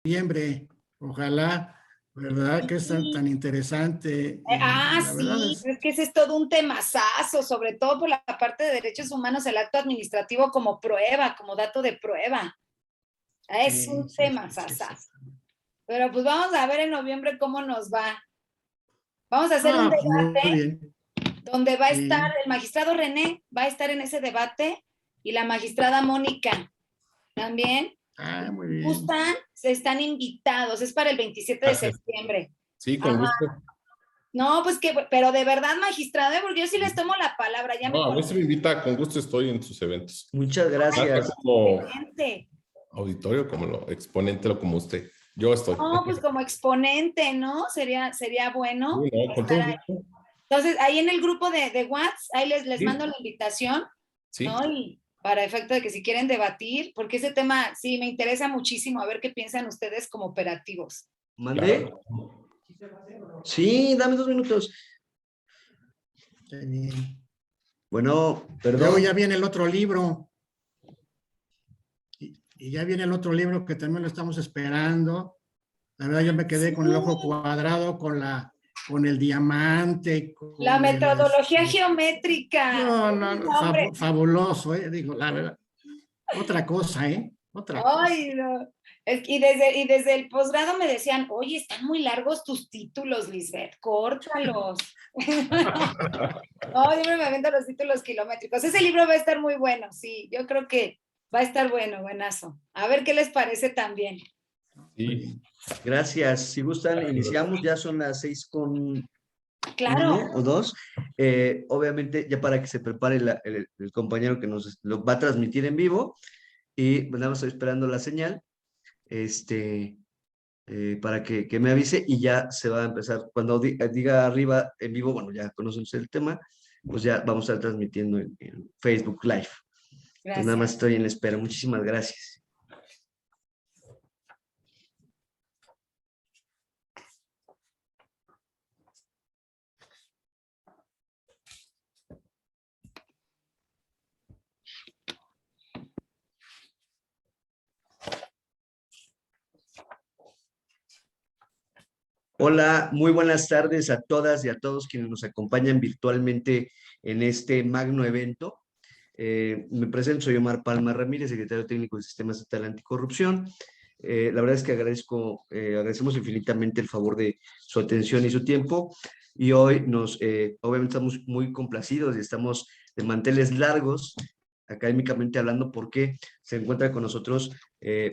noviembre. Ojalá, ¿verdad? Que es tan interesante. Y la verdad Sí, es que ese es todo un temazazo, sobre todo por la parte de derechos humanos, el acto administrativo como prueba, como dato de prueba. Es sí, un sí, sí, temazazo. sí. Pero pues vamos a ver en noviembre cómo nos va. Vamos a hacer un Pues muy debate bien. donde va a estar Sí. el magistrado René, va a estar en ese debate, y la magistrada Mónica también. Muy bien. Gustan, están invitados, es para el 27 de Gracias. septiembre. Sí, con Ajá. gusto. No, pues que, pero de verdad, magistrado, porque yo sí les tomo la palabra, ya me No, a mí se conozco. me invita, con gusto estoy en sus eventos. Muchas gracias. Como Excelente. auditorio, como exponente o como usted. Yo estoy. No, pues como exponente, ¿no? Sería bueno Sí, no, con estar todo ahí. gusto. Entonces, ahí en el grupo de WhatsApp, ahí les Sí, mando la invitación, sí, ¿no? Y para efecto de que si quieren debatir, porque ese tema sí me interesa muchísimo, a ver qué piensan ustedes como operativos. ¿Mandé? claro. Sí, dame 2 minutos. Qué bien. Bueno, Luego perdón. ya viene el otro libro. Y ya viene el otro libro que también lo estamos esperando. La verdad, yo me quedé con el ojo cuadrado, con el diamante, La con metodología geométrica. no, Hombre, fabuloso, digo, la verdad. Otra cosa, Otra cosa. ay, no. Y desde el posgrado me decían, oye, están muy largos tus títulos, Lisbeth, córtalos. No, siempre me avento los títulos kilométricos. Ese libro va a estar muy bueno, sí, yo creo que va a estar bueno, buenazo. A ver qué les parece también. Sí. Gracias. Si gustan, iniciamos. Ya son las 6:01 Claro, o 2. Obviamente, ya para que se prepare el compañero que nos lo va a transmitir en vivo. Y pues nada más estoy esperando la señal. Para que me avise y ya se va a empezar. Cuando diga arriba en vivo, bueno, ya conocen el tema, pues ya vamos a estar transmitiendo en Facebook Live. Entonces nada más gracias. estoy en espera. Muchísimas gracias. Hola, muy buenas tardes a todas y a todos quienes nos acompañan virtualmente en este magno evento. Me presento, soy Omar Palma Ramírez, secretario técnico del Sistema Estatal Anticorrupción. La verdad es que agradecemos infinitamente el favor de su atención y su tiempo. Y hoy obviamente estamos muy complacidos y estamos de manteles largos, académicamente hablando, porque se encuentra con nosotros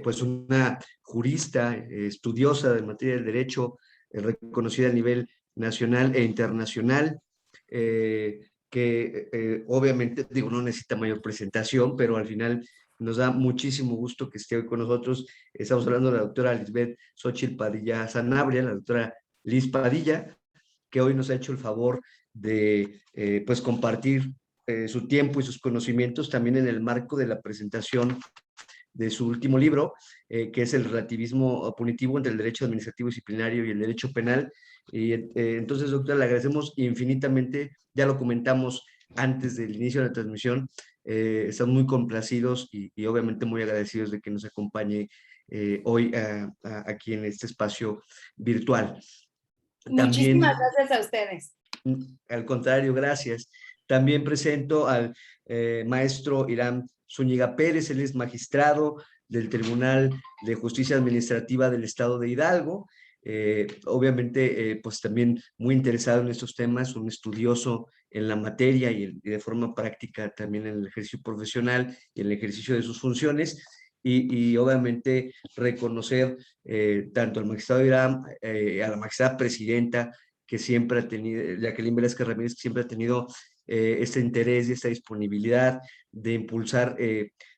pues una jurista, estudiosa de materia del derecho, reconocida a nivel nacional e internacional, que obviamente, digo, no necesita mayor presentación, pero al final nos da muchísimo gusto que esté hoy con nosotros. Estamos hablando de la doctora Lisbeth Xochitl Padilla Sanabria, la doctora Liz Padilla, que hoy nos ha hecho el favor de pues compartir su tiempo y sus conocimientos también en el marco de la presentación de su último libro, que es el relativismo punitivo entre el derecho administrativo disciplinario y el derecho penal. Y entonces, doctora, le agradecemos infinitamente, ya lo comentamos antes del inicio de la transmisión, estamos muy complacidos y obviamente muy agradecidos de que nos acompañe hoy aquí en este espacio virtual. Muchísimas También, gracias a ustedes. al contrario, gracias. También presento al maestro Irán Zúñiga Pérez, él es magistrado del Tribunal de Justicia Administrativa del Estado de Hidalgo. Obviamente, pues también muy interesado en estos temas, un estudioso en la materia y de forma práctica también en el ejercicio profesional y en el ejercicio de sus funciones. Y obviamente reconocer tanto al magistrado Irán, a la magistrada presidenta, que siempre ha tenido, Jacqueline Velázquez Ramírez, que siempre ha tenido este interés y esta disponibilidad de impulsar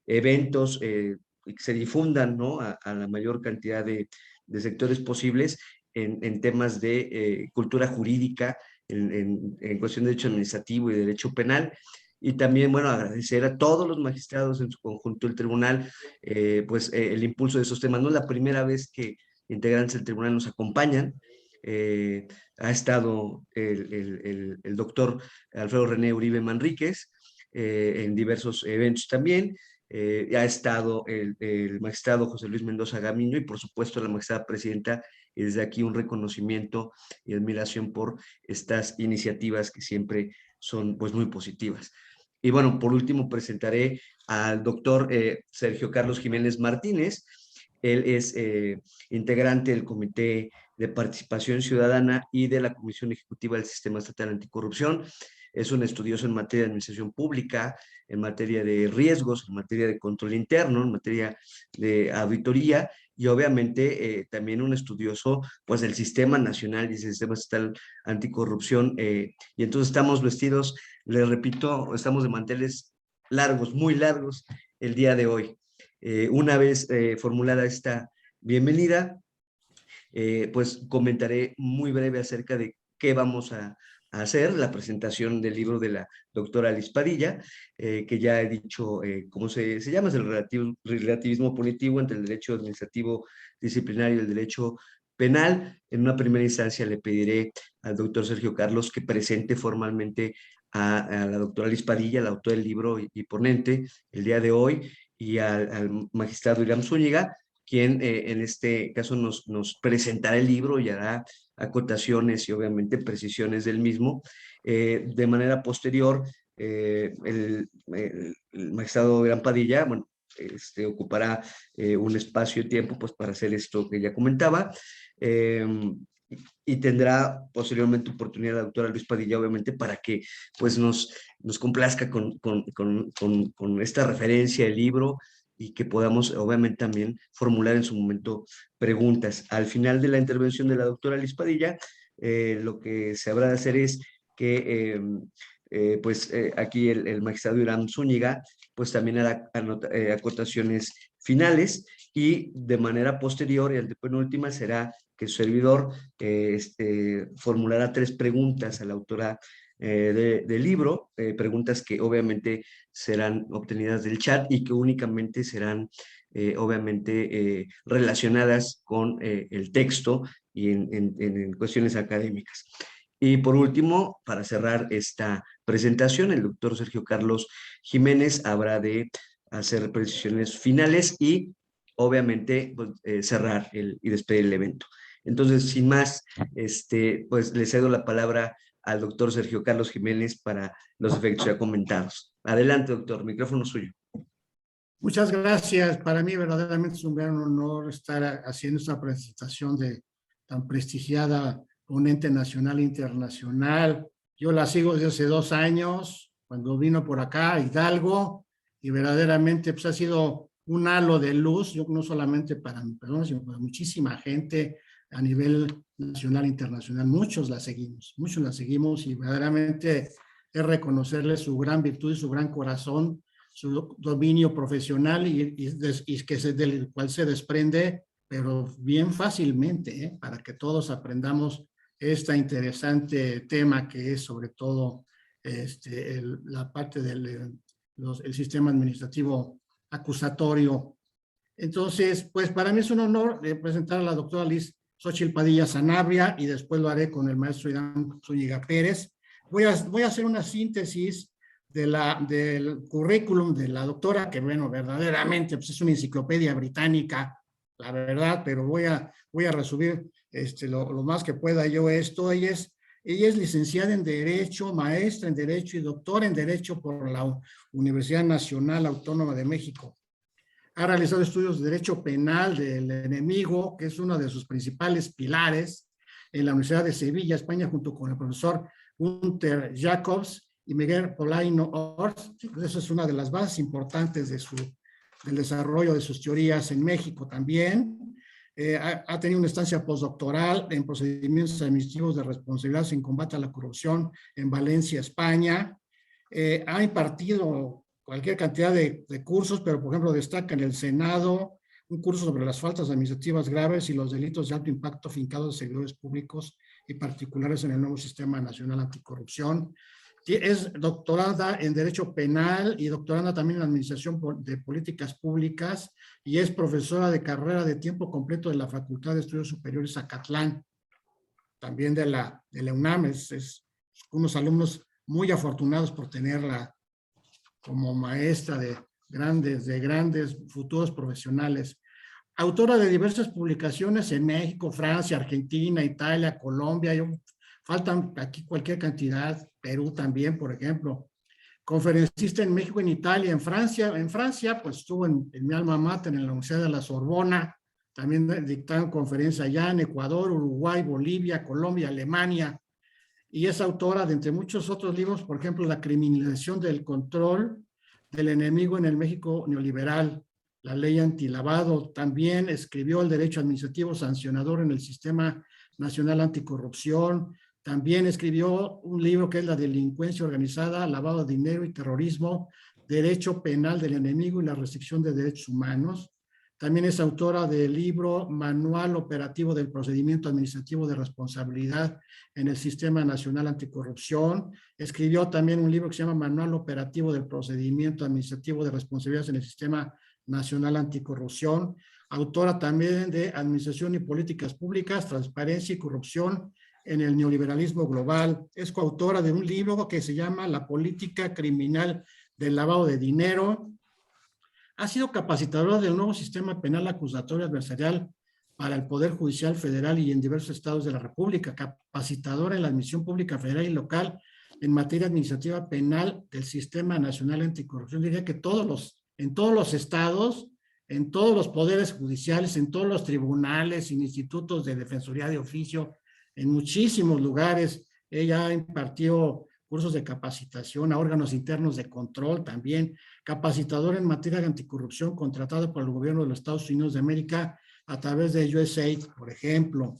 eventos y que se difundan, ¿no? A la mayor cantidad de sectores posibles en temas de cultura jurídica, en cuestión de derecho administrativo y de derecho penal. Y también, bueno, agradecer a todos los magistrados en su conjunto del tribunal, pues el impulso de esos temas. No es la primera vez que integrantes del tribunal nos acompañan. Ha estado el doctor Alfredo René Uribe Manríquez en diversos eventos también, ha estado el magistrado José Luis Mendoza Gamiño y por supuesto la magistrada presidenta, y desde aquí un reconocimiento y admiración por estas iniciativas que siempre son pues muy positivas. Y bueno, por último presentaré al doctor Sergio Carlos Jiménez Martínez. Él es integrante del Comité de Participación Ciudadana y de la Comisión Ejecutiva del Sistema Estatal Anticorrupción. Es un estudioso en materia de administración pública, en materia de riesgos, en materia de control interno, en materia de auditoría y obviamente también un estudioso pues del Sistema Nacional y del Sistema Estatal Anticorrupción. Y entonces estamos vestidos, les repito, estamos de manteles largos, muy largos el día de hoy. Una vez formulada esta bienvenida, pues comentaré muy breve acerca de qué vamos a hacer, la presentación del libro de la doctora Liz Padilla, que ya he dicho cómo se llama, es el relativismo punitivo entre el derecho administrativo disciplinario y el derecho penal. En una primera instancia le pediré al doctor Sergio Carlos que presente formalmente a la doctora Liz Padilla, la autora del libro y ponente, el día de hoy, y al magistrado Iram Zúñiga, quien en este caso nos presentará el libro y hará acotaciones y obviamente precisiones del mismo. De manera posterior, el magistrado Iram Padilla, bueno, ocupará un espacio de tiempo pues, para hacer esto que ya comentaba. Y tendrá posteriormente oportunidad la doctora Liz Padilla, obviamente, para que pues, nos complazca con esta referencia del libro y que podamos, obviamente, también formular en su momento preguntas. Al final de la intervención de la doctora Liz Padilla, lo que se habrá de hacer es que, aquí el magistrado Iram Zúñiga, pues también hará acotaciones finales y de manera posterior y antepenúltima será que su servidor formulará 3 preguntas a la autora del libro, preguntas que obviamente serán obtenidas del chat y que únicamente serán obviamente relacionadas con el texto y en cuestiones académicas. Y por último, para cerrar esta presentación, el doctor Sergio Carlos Jiménez habrá de hacer precisiones finales y obviamente pues, cerrar y despedir el evento. Entonces, sin más, pues le cedo la palabra al doctor Sergio Carlos Jiménez para los efectos ya comentados. Adelante, doctor, micrófono suyo. Muchas gracias. Para mí verdaderamente es un gran honor estar haciendo esta presentación de tan prestigiada un ente nacional e internacional. Yo la sigo desde hace 2 años, cuando vino por acá a Hidalgo, y verdaderamente pues, ha sido un halo de luz, yo no solamente para mi persona, sino para muchísima gente a nivel nacional e internacional. Muchos la seguimos y verdaderamente es reconocerle su gran virtud y su gran corazón, su dominio profesional y que del cual se desprende, pero bien fácilmente, para que todos aprendamos este interesante tema que es sobre todo la parte del el sistema administrativo acusatorio. Entonces, pues para mí es un honor presentar a la doctora Liz Xochitl Padilla Sanabria y después lo haré con el maestro Iram Zúñiga Pérez. Voy a hacer una síntesis del currículum de la doctora, que bueno, verdaderamente pues es una enciclopedia británica, la verdad, pero voy a resumir lo más que pueda yo esto. Ella es licenciada en Derecho, maestra en Derecho y doctora en Derecho por la Universidad Nacional Autónoma de México. Ha realizado estudios de Derecho Penal del Enemigo, que es uno de sus principales pilares, en la Universidad de Sevilla, España, junto con el profesor Gunther Jacobs y Miguel Polaino Ors. Eso es una de las bases importantes del desarrollo de sus teorías en México también. Ha tenido una estancia postdoctoral en procedimientos administrativos de responsabilidad en combate a la corrupción en Valencia, España. Ha impartido cualquier cantidad de cursos, pero por ejemplo destaca en el Senado un curso sobre las faltas administrativas graves y los delitos de alto impacto fincados de servidores públicos y particulares en el nuevo Sistema Nacional Anticorrupción. Es doctorada en Derecho Penal y doctoranda también en Administración de Políticas Públicas y es profesora de carrera de tiempo completo de la Facultad de Estudios Superiores Zacatlán, también de la UNAM. Es unos alumnos muy afortunados por tenerla como maestra de de grandes futuros profesionales. Autora de diversas publicaciones en México, Francia, Argentina, Italia, Colombia, faltan aquí cualquier cantidad, Perú también, por ejemplo. Conferencista en México, en Italia, en Francia. En Francia, pues estuvo en mi alma mater, en la Universidad de la Sorbona, también dictaron conferencias allá en Ecuador, Uruguay, Bolivia, Colombia, Alemania, y es autora de entre muchos otros libros, por ejemplo, La criminalización del control del enemigo en el México neoliberal, la ley antilavado. También escribió el derecho administrativo sancionador en el Sistema Nacional Anticorrupción. También escribió un libro que es La delincuencia organizada, lavado de dinero y terrorismo, derecho penal del enemigo y la restricción de derechos humanos. También es autora del libro Manual Operativo del Procedimiento Administrativo de Responsabilidad en el Sistema Nacional Anticorrupción. Escribió también un libro que se llama Manual Operativo del Procedimiento Administrativo de Responsabilidad en el Sistema Nacional Anticorrupción. Autora también de Administración y Políticas Públicas, Transparencia y Corrupción en el Neoliberalismo Global. Es coautora de un libro que se llama La Política Criminal del Lavado de Dinero. Ha sido capacitadora del nuevo sistema penal acusatorio adversarial para el Poder Judicial Federal y en diversos estados de la República, capacitadora en la Administración Pública Federal y Local en materia administrativa penal del Sistema Nacional Anticorrupción. Diría que en todos los estados, en todos los poderes judiciales, en todos los tribunales, en institutos de defensoría de oficio, en muchísimos lugares. Ella impartió cursos de capacitación a órganos internos de control también, capacitador en materia de anticorrupción contratado por el gobierno de los Estados Unidos de América a través de USAID, por ejemplo.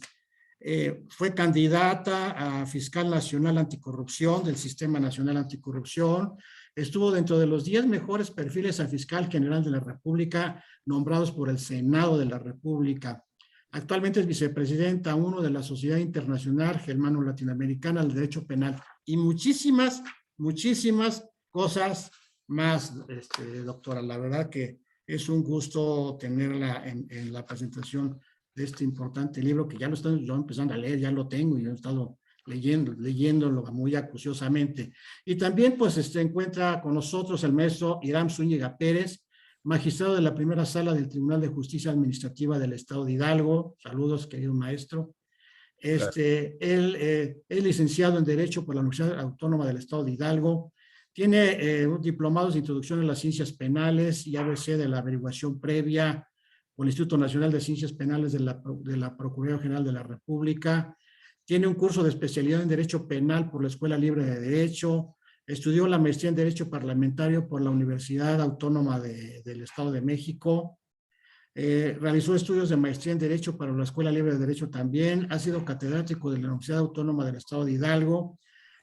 Fue candidata a fiscal nacional anticorrupción del Sistema Nacional Anticorrupción. Estuvo dentro de los 10 mejores perfiles a fiscal general de la República nombrados por el Senado de la República. Actualmente es vicepresidenta 1 de la Sociedad Internacional Germano-Latinoamericana del Derecho Penal y muchísimas cosas más, doctora. La verdad que es un gusto tenerla en la presentación de este importante libro que ya lo estoy yo empezando a leer, ya lo tengo y he estado leyéndolo muy acuciosamente. Y también pues se encuentra con nosotros el maestro Hiram Zúñiga Pérez, magistrado de la primera sala del Tribunal de Justicia Administrativa del Estado de Hidalgo. Saludos, querido maestro. Él es licenciado en Derecho por la Universidad Autónoma del Estado de Hidalgo. Tiene diplomados de Introducción a las Ciencias Penales y ABC de la Averiguación Previa por el Instituto Nacional de Ciencias Penales de la Procuraduría General de la República. Tiene un curso de especialidad en Derecho Penal por la Escuela Libre de Derecho. Estudió la maestría en Derecho Parlamentario por la Universidad Autónoma del Estado de México. Realizó estudios de maestría en Derecho para la Escuela Libre de Derecho también. Ha sido catedrático de la Universidad Autónoma del Estado de Hidalgo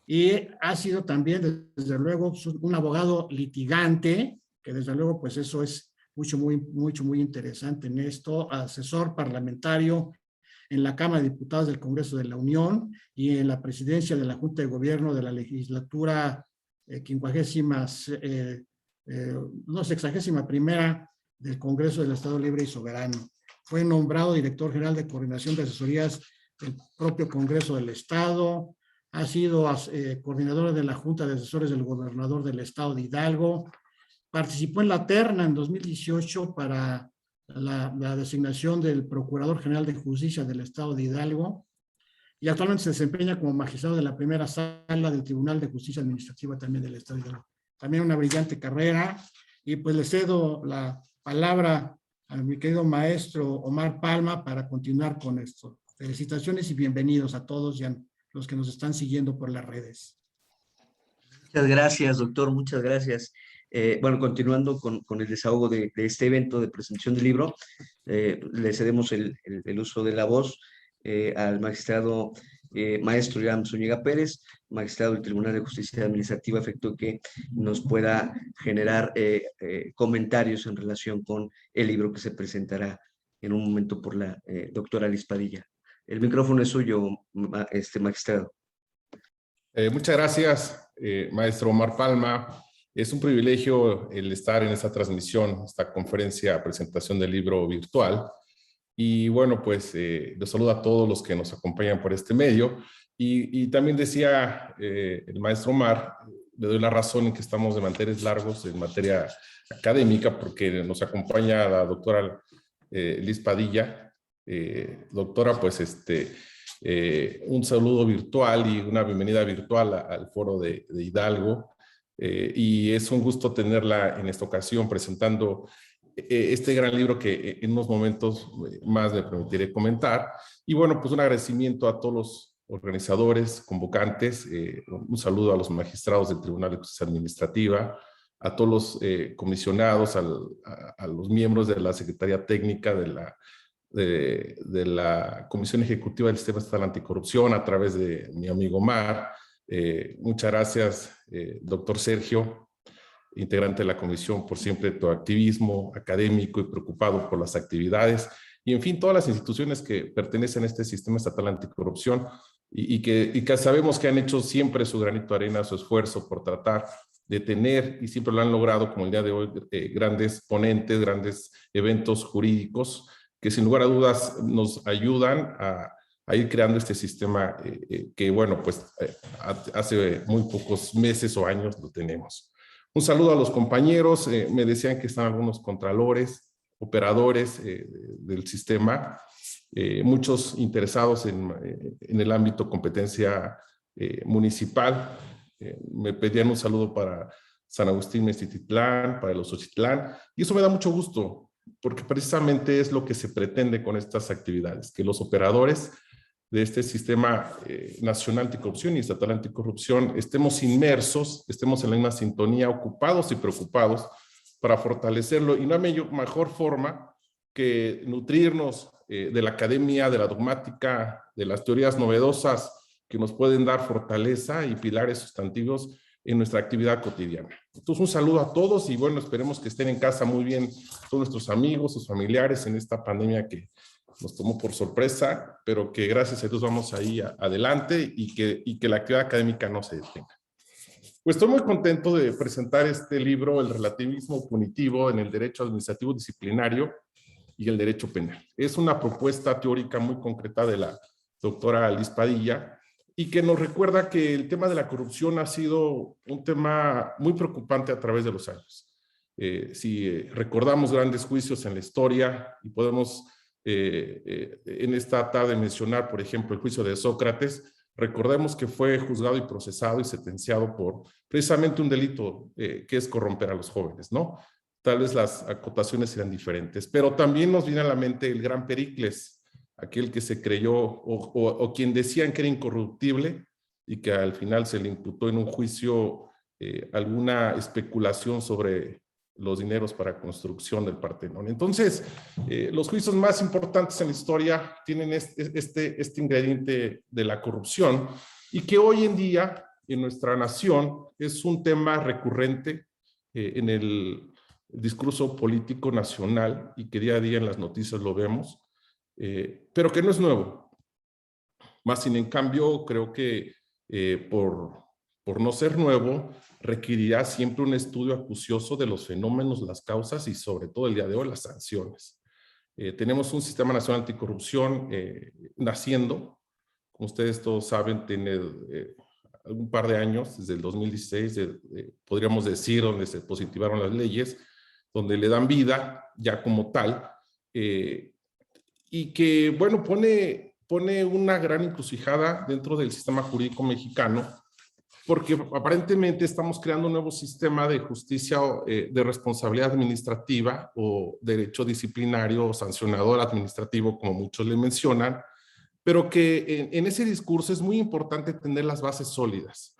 y ha sido también, desde luego, un abogado litigante, que desde luego, pues eso es muy interesante en esto. Asesor parlamentario en la Cámara de Diputados del Congreso de la Unión y en la presidencia de la Junta de Gobierno de la legislatura 61ª del Congreso del Estado Libre y Soberano. Fue nombrado director general de coordinación de asesorías del propio Congreso del Estado. Ha sido coordinador de la Junta de Asesores del Gobernador del Estado de Hidalgo. Participó en la terna en 2018 para la designación del Procurador General de Justicia del Estado de Hidalgo y actualmente se desempeña como magistrado de la primera sala del Tribunal de Justicia Administrativa también del Estado de Hidalgo. También una brillante carrera y pues le cedo la palabra a mi querido maestro Omar Palma para continuar con esto. Felicitaciones y bienvenidos a todos y a los que nos están siguiendo por las redes. Muchas gracias, doctor, muchas gracias. Bueno, continuando con el desahogo de este evento de presentación del libro, le cedemos el uso de la voz al magistrado maestro Hiram Zúñiga Pérez, magistrado del Tribunal de Justicia Administrativa, a efecto que nos pueda generar comentarios en relación con el libro que se presentará en un momento por la doctora Liz Padilla. El micrófono es suyo, magistrado. Muchas gracias, maestro Omar Palma. Es un privilegio el estar en esta transmisión, esta conferencia, presentación del libro virtual. Y bueno, pues los saludo a todos los que nos acompañan por este medio. Y también decía el maestro Omar, le doy la razón en que estamos de manteles largos en materia académica, porque nos acompaña la doctora Liz Padilla. Doctora, pues un saludo virtual y una bienvenida virtual al foro de Hidalgo. Y es un gusto tenerla en esta ocasión presentando este gran libro que en unos momentos más me permitiré comentar. Y bueno, pues un agradecimiento a todos los organizadores, convocantes, un saludo a los magistrados del Tribunal de Justicia Administrativa, a todos los comisionados, a los miembros de la Secretaría Técnica de la Comisión Ejecutiva del Sistema Estatal Anticorrupción, a través de mi amigo Omar. Muchas gracias, doctor Sergio, integrante de la comisión, por siempre tu activismo académico y preocupado por las actividades. Y en fin, todas las instituciones que pertenecen a este Sistema Estatal Anticorrupción y que sabemos que han hecho siempre su granito de arena, su esfuerzo por tratar de tener, y siempre lo han logrado, como el día de hoy, grandes ponentes, grandes eventos jurídicos que sin lugar a dudas nos ayudan a ir creando este sistema que, bueno, pues hace muy pocos meses o años lo tenemos. Un saludo a los compañeros. Me decían que están algunos contralores, operadores del sistema, muchos interesados en el ámbito competencia municipal. Me pedían un saludo para San Agustín Meztitlán, para el Osochitlán, y eso me da mucho gusto, porque precisamente es lo que se pretende con estas actividades, que los operadores de este sistema nacional anticorrupción y estatal anticorrupción estemos inmersos, estemos en la misma sintonía, ocupados y preocupados para fortalecerlo. Y no hay mejor forma que nutrirnos de la academia, de la dogmática, de las teorías novedosas que nos pueden dar fortaleza y pilares sustantivos en nuestra actividad cotidiana. Entonces, un saludo a todos y bueno, esperemos que estén en casa muy bien todos nuestros amigos, sus familiares en esta pandemia que nos tomó por sorpresa, pero que gracias a Dios vamos ahí adelante y que la actividad académica no se detenga. Pues estoy muy contento de presentar este libro, El relativismo punitivo en el derecho administrativo disciplinario y el derecho penal. Es una propuesta teórica muy concreta de la doctora Liz Padilla, y que nos recuerda que el tema de la corrupción ha sido un tema muy preocupante a través de los años. Si recordamos grandes juicios en la historia, y podemos en esta tarde mencionar, por ejemplo, el juicio de Sócrates, recordemos que fue juzgado y procesado y sentenciado por precisamente un delito que es corromper a los jóvenes, ¿no? Tal vez las acotaciones eran diferentes, pero también nos viene a la mente el gran Pericles, aquel que se creyó o quien decían que era incorruptible y que al final se le imputó en un juicio alguna especulación sobre los dineros para construcción del Partenón. Entonces, los juicios más importantes en la historia tienen este ingrediente de la corrupción, y que hoy en día en nuestra nación es un tema recurrente en el discurso político nacional, y que día a día en las noticias lo vemos. Pero que no es nuevo. Más sin en cambio, creo que por no ser nuevo, requerirá siempre un estudio acucioso de los fenómenos, las causas y sobre todo el día de hoy las sanciones. Tenemos un sistema nacional anticorrupción naciendo, como ustedes todos saben, tiene un par de años, desde el 2016, podríamos decir, donde se positivaron las leyes, donde le dan vida ya como tal, y que, bueno, pone una gran encrucijada dentro del sistema jurídico mexicano, porque aparentemente estamos creando un nuevo sistema de justicia de responsabilidad administrativa o derecho disciplinario o sancionador administrativo, como muchos le mencionan, pero que en ese discurso es muy importante tener las bases sólidas,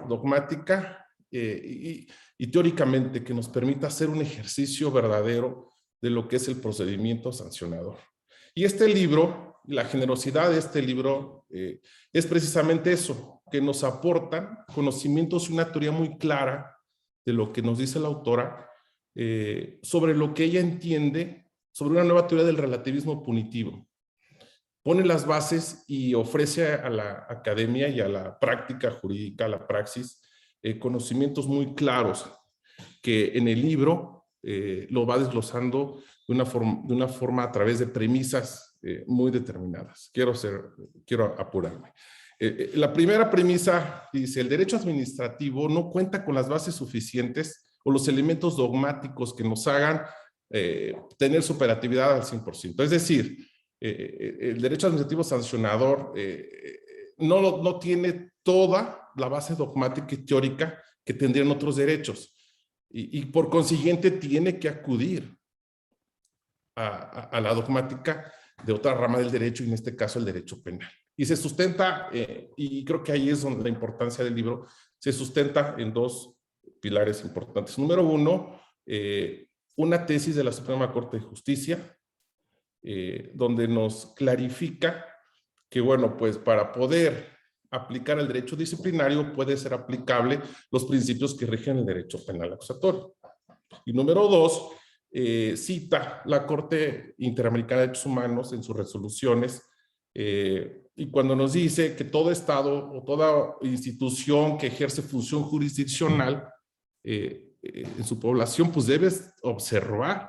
dogmática y teóricamente, que nos permita hacer un ejercicio verdadero de lo que es el procedimiento sancionador. Y este libro, la generosidad de este libro es precisamente eso, que nos aportan conocimientos y una teoría muy clara de lo que nos dice la autora sobre lo que ella entiende sobre una nueva teoría del relativismo punitivo. Pone las bases y ofrece a la academia y a la práctica jurídica, a la praxis, conocimientos muy claros que en el libro lo va desglosando de una forma a través de premisas muy determinadas. Quiero apurarme. La primera premisa dice, el derecho administrativo no cuenta con las bases suficientes o los elementos dogmáticos que nos hagan tener su operatividad al 100%. Es decir, el derecho administrativo sancionador no tiene toda la base dogmática y teórica que tendrían otros derechos y por consiguiente tiene que acudir a la dogmática de otra rama del derecho, y en este caso el derecho penal. Y se sustenta, y creo que ahí es donde la importancia del libro, se sustenta en dos pilares importantes. Número uno, una tesis de la Suprema Corte de Justicia, donde nos clarifica que, bueno, pues para poder aplicar el derecho disciplinario puede ser aplicable los principios que rigen el derecho penal acusatorio. Y número dos, cita la Corte Interamericana de Derechos Humanos en sus resoluciones, y cuando nos dice que todo Estado o toda institución que ejerce función jurisdiccional en su población, pues debe observar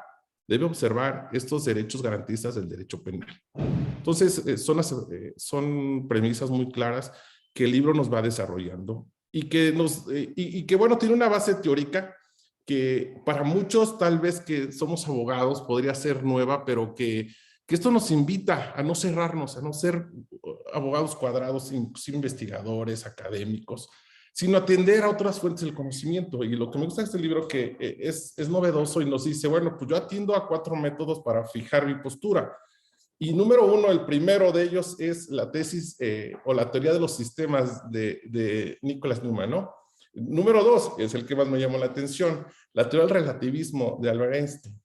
estos derechos garantistas del derecho penal. Entonces, son premisas muy claras que el libro nos va desarrollando y que bueno, tiene una base teórica que para muchos tal vez que somos abogados podría ser nueva, pero que esto nos invita a no cerrarnos, a no ser abogados cuadrados, investigadores, académicos, sino atender a otras fuentes del conocimiento. Y lo que me gusta de este libro que es novedoso y nos dice, bueno, pues yo atiendo a 4 métodos para fijar mi postura. Y número uno, el primero de ellos es la tesis o la teoría de los sistemas de Nicholas Neumann, ¿no? Número 2, es el que más me llamó la atención, la teoría del relativismo de Albert Einstein.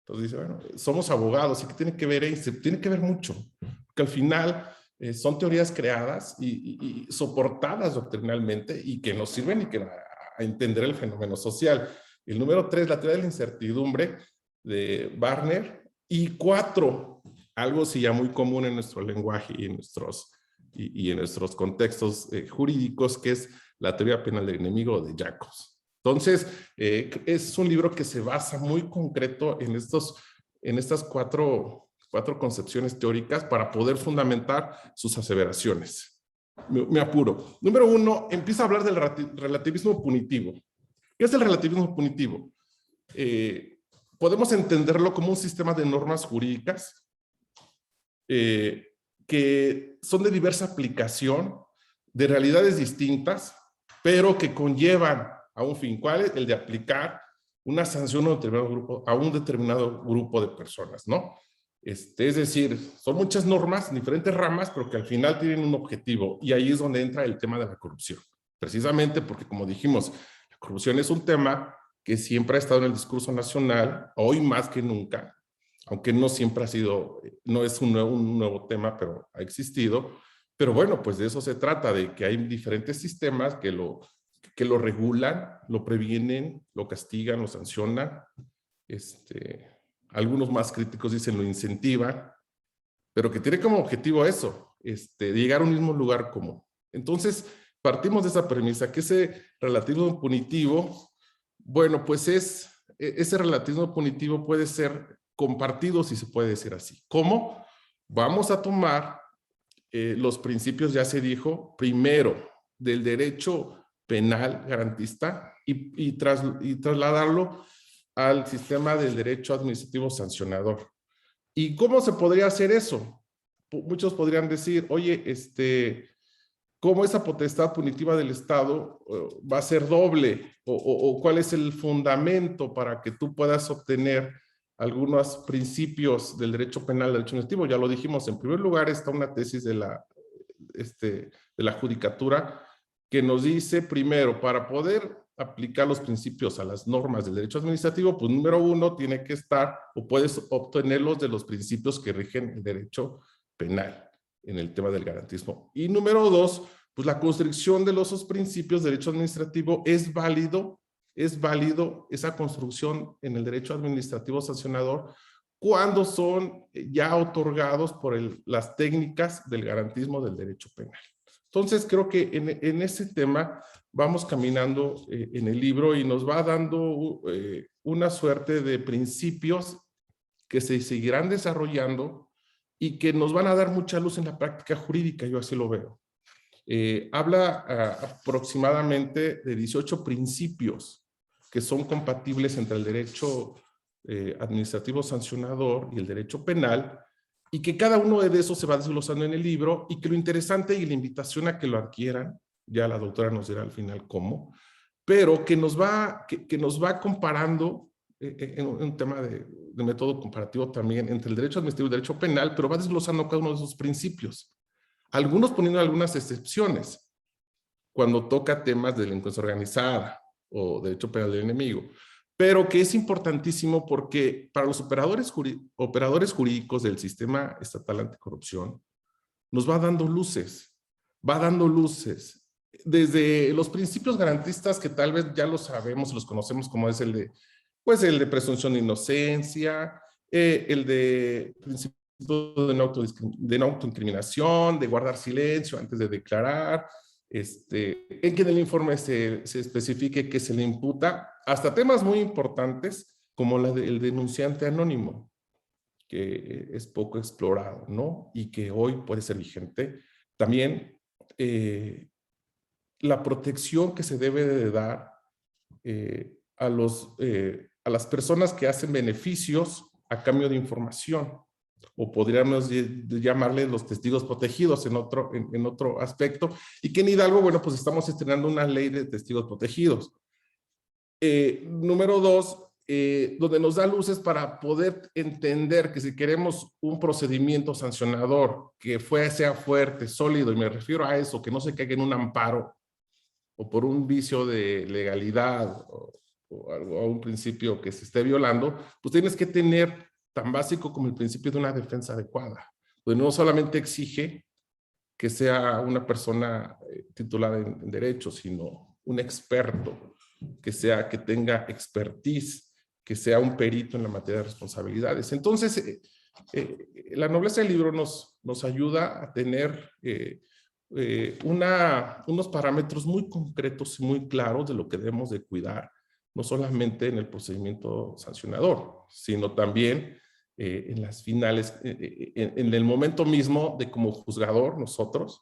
Entonces dice, bueno, somos abogados, ¿y qué tiene que ver Einstein? Tiene que ver mucho, porque al final son teorías creadas y soportadas doctrinalmente y que nos sirven a entender el fenómeno social. El número 3, la teoría de la incertidumbre de Barner. Y 4, algo sí ya muy común en nuestro lenguaje y en nuestros contextos jurídicos, que es la teoría penal del enemigo de Jacobs. Entonces, es un libro que se basa muy concreto en estas cuatro concepciones teóricas para poder fundamentar sus aseveraciones. Me apuro. Número 1, empieza a hablar del relativismo punitivo. ¿Qué es el relativismo punitivo? Podemos entenderlo como un sistema de normas jurídicas que son de diversa aplicación, de realidades distintas, pero que conllevan a un fin. ¿Cuál es? El de aplicar una sanción a un determinado grupo de personas, ¿no? Es decir, son muchas normas, diferentes ramas, pero que al final tienen un objetivo, y ahí es donde entra el tema de la corrupción. Precisamente porque, como dijimos, la corrupción es un tema que siempre ha estado en el discurso nacional, hoy más que nunca, aunque no siempre ha sido, no es un nuevo tema, pero ha existido. Pero bueno, pues de eso se trata, de que hay diferentes sistemas que lo regulan, lo previenen, lo castigan, lo sancionan. Algunos más críticos dicen lo incentivan, pero que tiene como objetivo eso, de llegar a un mismo lugar común. Entonces, partimos de esa premisa, que ese relativismo punitivo, bueno, pues ese relativismo punitivo puede ser compartido, si se puede decir así. ¿Cómo? Vamos a tomar los principios, ya se dijo, primero, del derecho penal garantista y trasladarlo al sistema del derecho administrativo sancionador. ¿Y cómo se podría hacer eso? Muchos podrían decir, oye, ¿cómo esa potestad punitiva del Estado va a ser doble? ¿O cuál es el fundamento para que tú puedas obtener algunos principios del derecho penal, del derecho administrativo? Ya lo dijimos, en primer lugar está una tesis de la judicatura que nos dice, primero, para poder aplicar los principios a las normas del derecho administrativo, pues número 1 tiene que estar, o puedes obtenerlos de los principios que rigen el derecho penal en el tema del garantismo. Y número 2, pues la construcción de esos principios de derecho administrativo es válido esa construcción en el derecho administrativo sancionador cuando son ya otorgados por las técnicas del garantismo del derecho penal. Entonces, creo que en ese tema vamos caminando en el libro y nos va dando una suerte de principios que se seguirán desarrollando y que nos van a dar mucha luz en la práctica jurídica, yo así lo veo. habla aproximadamente de 18 principios que son compatibles entre el derecho administrativo sancionador y el derecho penal, y que cada uno de esos se va desglosando en el libro, y que lo interesante y la invitación a que lo adquieran, ya la doctora nos dirá al final cómo, pero que nos va comparando en un tema de método comparativo también entre el derecho administrativo y el derecho penal, pero va desglosando cada uno de esos principios. Algunos poniendo algunas excepciones, cuando toca temas de delincuencia organizada o derecho penal del enemigo, pero que es importantísimo porque para los operadores jurídicos del sistema estatal anticorrupción, nos va dando luces, desde los principios garantistas que tal vez ya los sabemos, los conocemos, como es el de presunción de inocencia, el de principio de no autoincriminación, de guardar silencio antes de declarar, en que en el informe se especifique que se le imputa, hasta temas muy importantes como el denunciante anónimo, que es poco explorado, ¿no? Y que hoy puede ser vigente. También la protección que se debe de dar a las personas que hacen beneficios a cambio de información, o podríamos llamarle los testigos protegidos en otro aspecto, y que en Hidalgo, bueno, pues estamos estrenando una ley de testigos protegidos. Número 2, donde nos da luces para poder entender que si queremos un procedimiento sancionador que sea fuerte, sólido, y me refiero a eso, que no se caiga en un amparo o por un vicio de legalidad o algo, a un principio que se esté violando, pues tienes que tener tan básico como el principio de una defensa adecuada, donde no solamente exige que sea una persona titulada en derecho, sino un experto, que tenga expertise, que sea un perito en la materia de responsabilidades. Entonces, la nobleza del libro nos ayuda a tener unos parámetros muy concretos y muy claros de lo que debemos de cuidar, no solamente en el procedimiento sancionador, sino también en las finales, en el momento mismo de como juzgador nosotros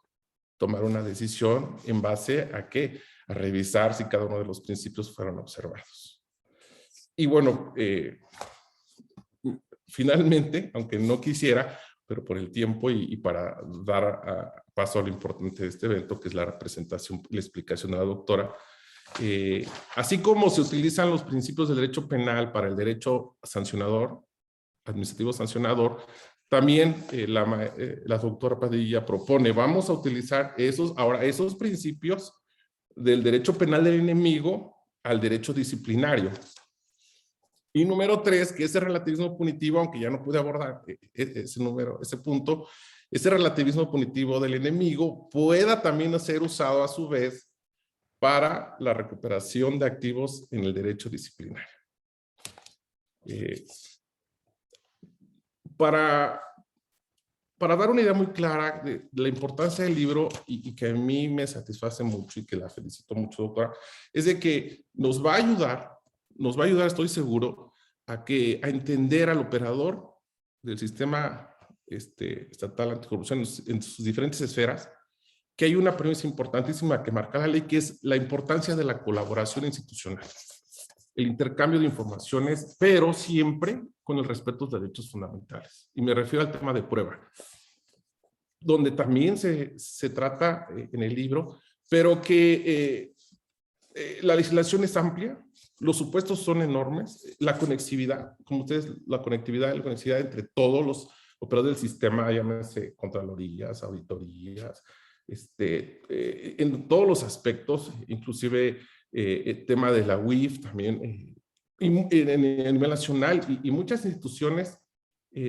tomar una decisión en base a qué, a revisar si cada uno de los principios fueron observados. Y bueno, finalmente, aunque no quisiera, pero por el tiempo y para dar paso a lo importante de este evento, que es la presentación y la explicación de la doctora, así como se utilizan los principios del derecho penal para el derecho sancionador, administrativo sancionador, también la doctora Padilla propone, vamos a utilizar esos principios del derecho penal del enemigo al derecho disciplinario. Y número 3, que ese relativismo punitivo, aunque ya no pude abordar ese punto, ese relativismo punitivo del enemigo pueda también ser usado a su vez para la recuperación de activos en el derecho disciplinario. Para dar una idea muy clara de la importancia del libro y que a mí me satisface mucho y que la felicito mucho, doctora, es de que nos va a ayudar, estoy seguro, a entender al operador del sistema estatal anticorrupción en sus diferentes esferas, que hay una premisa importantísima que marca la ley, que es la importancia de la colaboración institucional, el intercambio de informaciones, pero siempre con el respeto de derechos fundamentales. Y me refiero al tema de prueba, donde también se trata en el libro, pero que la legislación es amplia, los supuestos son enormes, la conectividad, como ustedes, la conectividad entre todos los operadores del sistema, llámese contralorías, auditorías, en todos los aspectos, inclusive el tema de la UIF también, en el nivel nacional, y muchas instituciones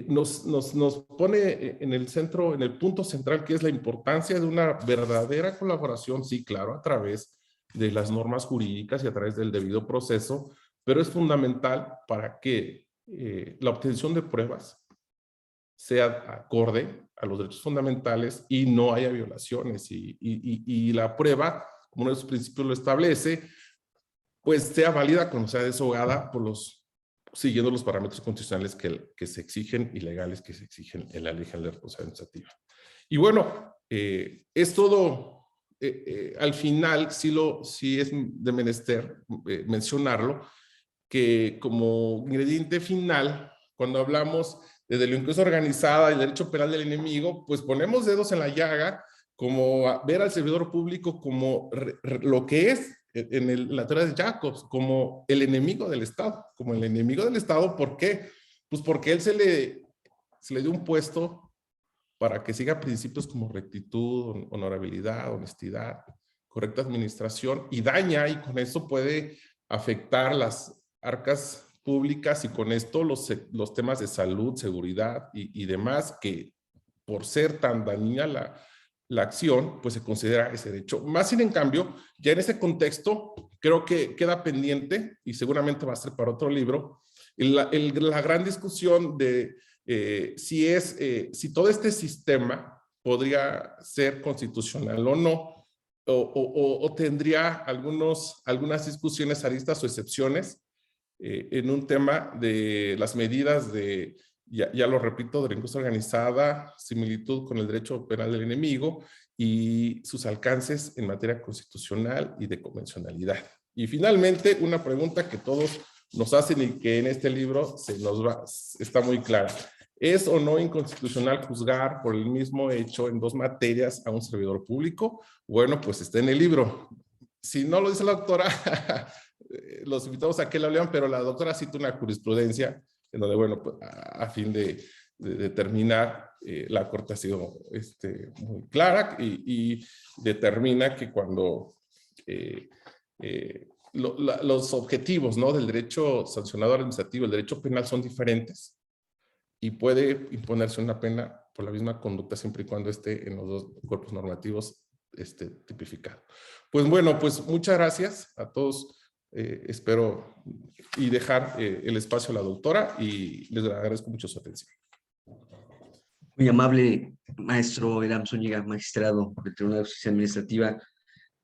nos pone en el centro, en el punto central, que es la importancia de una verdadera colaboración, sí, claro, a través de las normas jurídicas y a través del debido proceso, pero es fundamental para que la obtención de pruebas sea acorde a los derechos fundamentales y no haya violaciones, y la prueba, como uno de sus principios lo establece, pues sea válida cuando sea desahogada siguiendo los parámetros constitucionales que se exigen y legales que se exigen en la ley general de responsabilidad administrativa. Y bueno, es todo al final sí es de menester mencionarlo, que como ingrediente final, cuando hablamos de delincuencia organizada y derecho penal del enemigo, pues ponemos dedos en la llaga, como ver al servidor público como lo que es en la teoría de Jacobs, como el enemigo del Estado. Como el enemigo del Estado, ¿por qué? Pues porque él se le dio un puesto para que siga principios como rectitud, honorabilidad, honestidad, correcta administración, y daña, y con eso puede afectar las arcas públicas, y con esto los temas de salud, seguridad y demás, que por ser tan dañina la acción, pues se considera ese derecho. Más sin en cambio, ya en ese contexto, creo que queda pendiente, y seguramente va a ser para otro libro, la gran discusión de si todo este sistema podría ser constitucional o no, o tendría algunas discusiones, aristas o excepciones en un tema de las medidas de, ya lo repito, delincuencia organizada, similitud con el derecho penal del enemigo y sus alcances en materia constitucional y de convencionalidad. Y finalmente, una pregunta que todos nos hacen y que en este libro está muy clara. ¿Es o no inconstitucional juzgar por el mismo hecho en dos materias a un servidor público? Bueno, pues está en el libro. Si no lo dice la doctora, los invitamos a que la lean, pero la doctora cita una jurisprudencia en donde, bueno, pues, a fin de determinar, la Corte ha sido muy clara y determina que cuando los objetivos, ¿no?, del derecho sancionador administrativo, el derecho penal son diferentes, y puede imponerse una pena por la misma conducta siempre y cuando esté en los dos cuerpos normativos tipificado. Pues bueno, pues muchas gracias a todos. Espero y dejar el espacio a la doctora, y les agradezco mucho su atención. Muy amable, maestro Hiram Zúñiga, magistrado del Tribunal de Justicia Administrativa,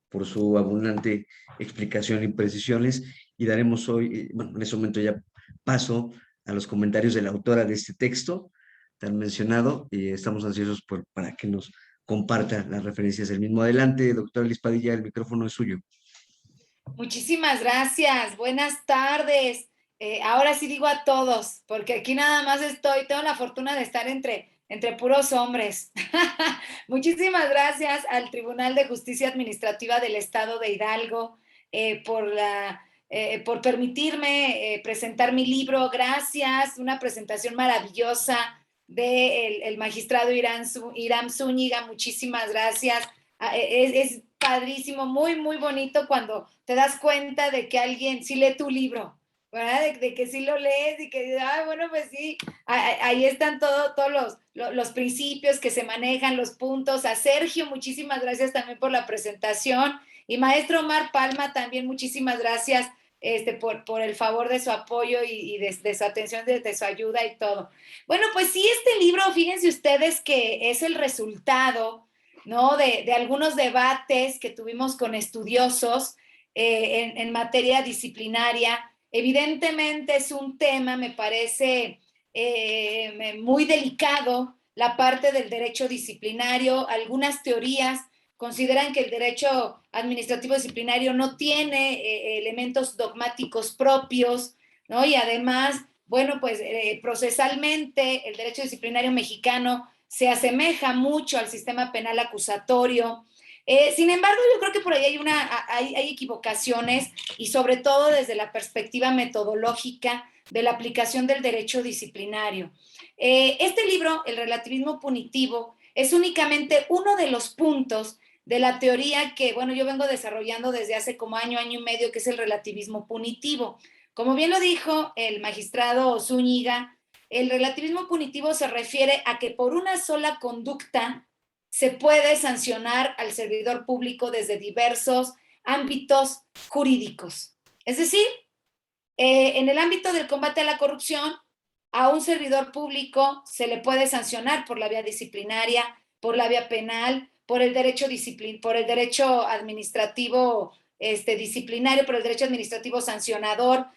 por su abundante explicación y precisiones. Y daremos hoy, bueno, en este momento ya paso a los comentarios de la autora de este texto tan mencionado, y estamos ansiosos para que nos comparta las referencias del mismo. Adelante, doctora Liz Padilla, el micrófono es suyo. Muchísimas gracias, buenas tardes. Ahora sí digo a todos, porque aquí nada más tengo la fortuna de estar entre puros hombres. Muchísimas gracias al Tribunal de Justicia Administrativa del Estado de Hidalgo por permitirme presentar mi libro. Gracias, una presentación maravillosa del magistrado Hiram Zúñiga. Muchísimas gracias. Es padrísimo, muy, muy bonito cuando te das cuenta de que alguien sí lee tu libro, ¿verdad? De que sí lo lees y que, bueno, pues sí, ahí están todos los principios que se manejan, los puntos. A Sergio, muchísimas gracias también por la presentación. Y maestro Omar Palma, también muchísimas gracias por el favor de su apoyo y de su atención, de su ayuda y todo. Bueno, pues sí, este libro, fíjense ustedes que es el resultado, ¿no?, de algunos debates que tuvimos con estudiosos en materia disciplinaria. Evidentemente es un tema, me parece, muy delicado, la parte del derecho disciplinario. Algunas teorías consideran que el derecho administrativo disciplinario no tiene elementos dogmáticos propios, ¿no? Y además, bueno, pues procesalmente el derecho disciplinario mexicano se asemeja mucho al sistema penal acusatorio. Sin embargo, yo creo que por ahí hay equivocaciones, y sobre todo desde la perspectiva metodológica de la aplicación del derecho disciplinario. Este libro, El relativismo punitivo, es únicamente uno de los puntos de la teoría que, bueno, yo vengo desarrollando desde hace como año y medio, que es el relativismo punitivo. Como bien lo dijo el magistrado Zúñiga, el relativismo punitivo se refiere a que por una sola conducta se puede sancionar al servidor público desde diversos ámbitos jurídicos. Es decir, en el ámbito del combate a la corrupción, a un servidor público se le puede sancionar por la vía disciplinaria, por la vía penal, por el derecho administrativo disciplinario, por el derecho administrativo sancionador,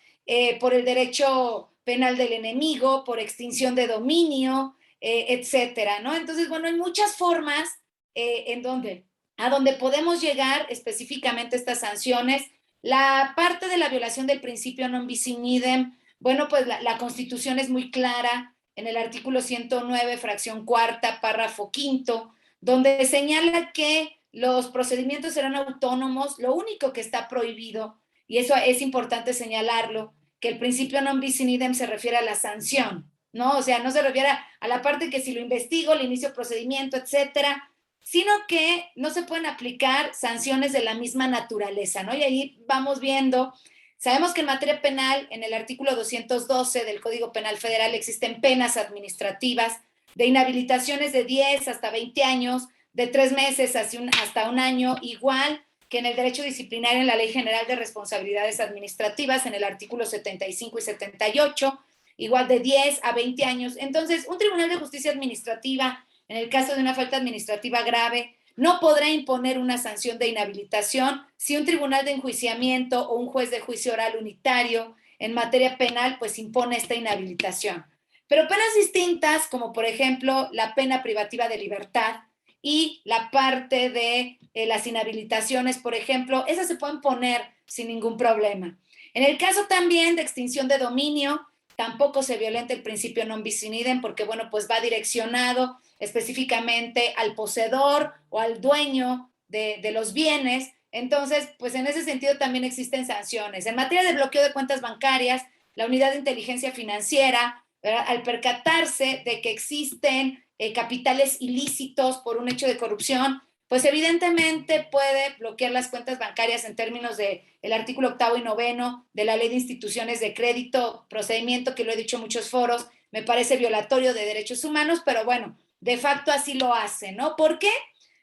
por el derecho penal del enemigo, por extinción de dominio, etcétera, ¿no? Entonces, bueno, hay muchas formas en donde a donde podemos llegar específicamente estas sanciones. La parte de la violación del principio non bis in idem, bueno, pues la Constitución es muy clara en el artículo 109, fracción cuarta, párrafo quinto, donde señala que los procedimientos serán autónomos. Lo único que está prohibido, y eso es importante señalarlo, que el principio non bis in idem se refiere a la sanción, ¿no? O sea, no se refiere a la parte que si lo investigo, le inicio procedimiento, etcétera, sino que no se pueden aplicar sanciones de la misma naturaleza, ¿no? Y ahí vamos viendo, sabemos que en materia penal, en el artículo 212 del Código Penal Federal existen penas administrativas de inhabilitaciones de 10 hasta 20 años, de 3 meses hasta un año, igual que en el derecho disciplinario en la Ley General de Responsabilidades Administrativas, en el artículo 75 y 78, igual de 10 a 20 años. Entonces, un tribunal de justicia administrativa, en el caso de una falta administrativa grave, no podrá imponer una sanción de inhabilitación si un tribunal de enjuiciamiento o un juez de juicio oral unitario en materia penal pues impone esta inhabilitación. Pero penas distintas, como por ejemplo la pena privativa de libertad y la parte de las inhabilitaciones, por ejemplo, esas se pueden poner sin ningún problema. En el caso también de extinción de dominio, tampoco se violenta el principio non bis in idem porque, bueno, pues va direccionado específicamente al poseedor o al dueño de los bienes. Entonces, pues en ese sentido también existen sanciones. En materia de bloqueo de cuentas bancarias, la Unidad de Inteligencia Financiera, ¿verdad?, al percatarse de que existen capitales ilícitos por un hecho de corrupción, pues evidentemente puede bloquear las cuentas bancarias en términos del artículo 8º y 9º de la Ley de Instituciones de Crédito, procedimiento que lo he dicho en muchos foros, me parece violatorio de derechos humanos, pero bueno, de facto así lo hace, ¿no? ¿Por qué?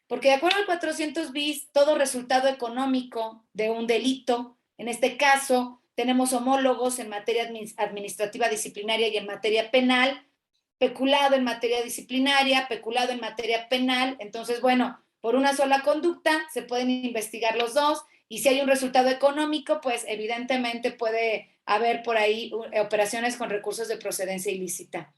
Porque de acuerdo al 400 bis, todo resultado económico de un delito, en este caso tenemos homólogos en materia administrativa disciplinaria y en materia penal, peculado en materia disciplinaria, peculado en materia penal. Entonces, bueno, por una sola conducta se pueden investigar los dos, y si hay un resultado económico, pues evidentemente puede haber por ahí operaciones con recursos de procedencia ilícita.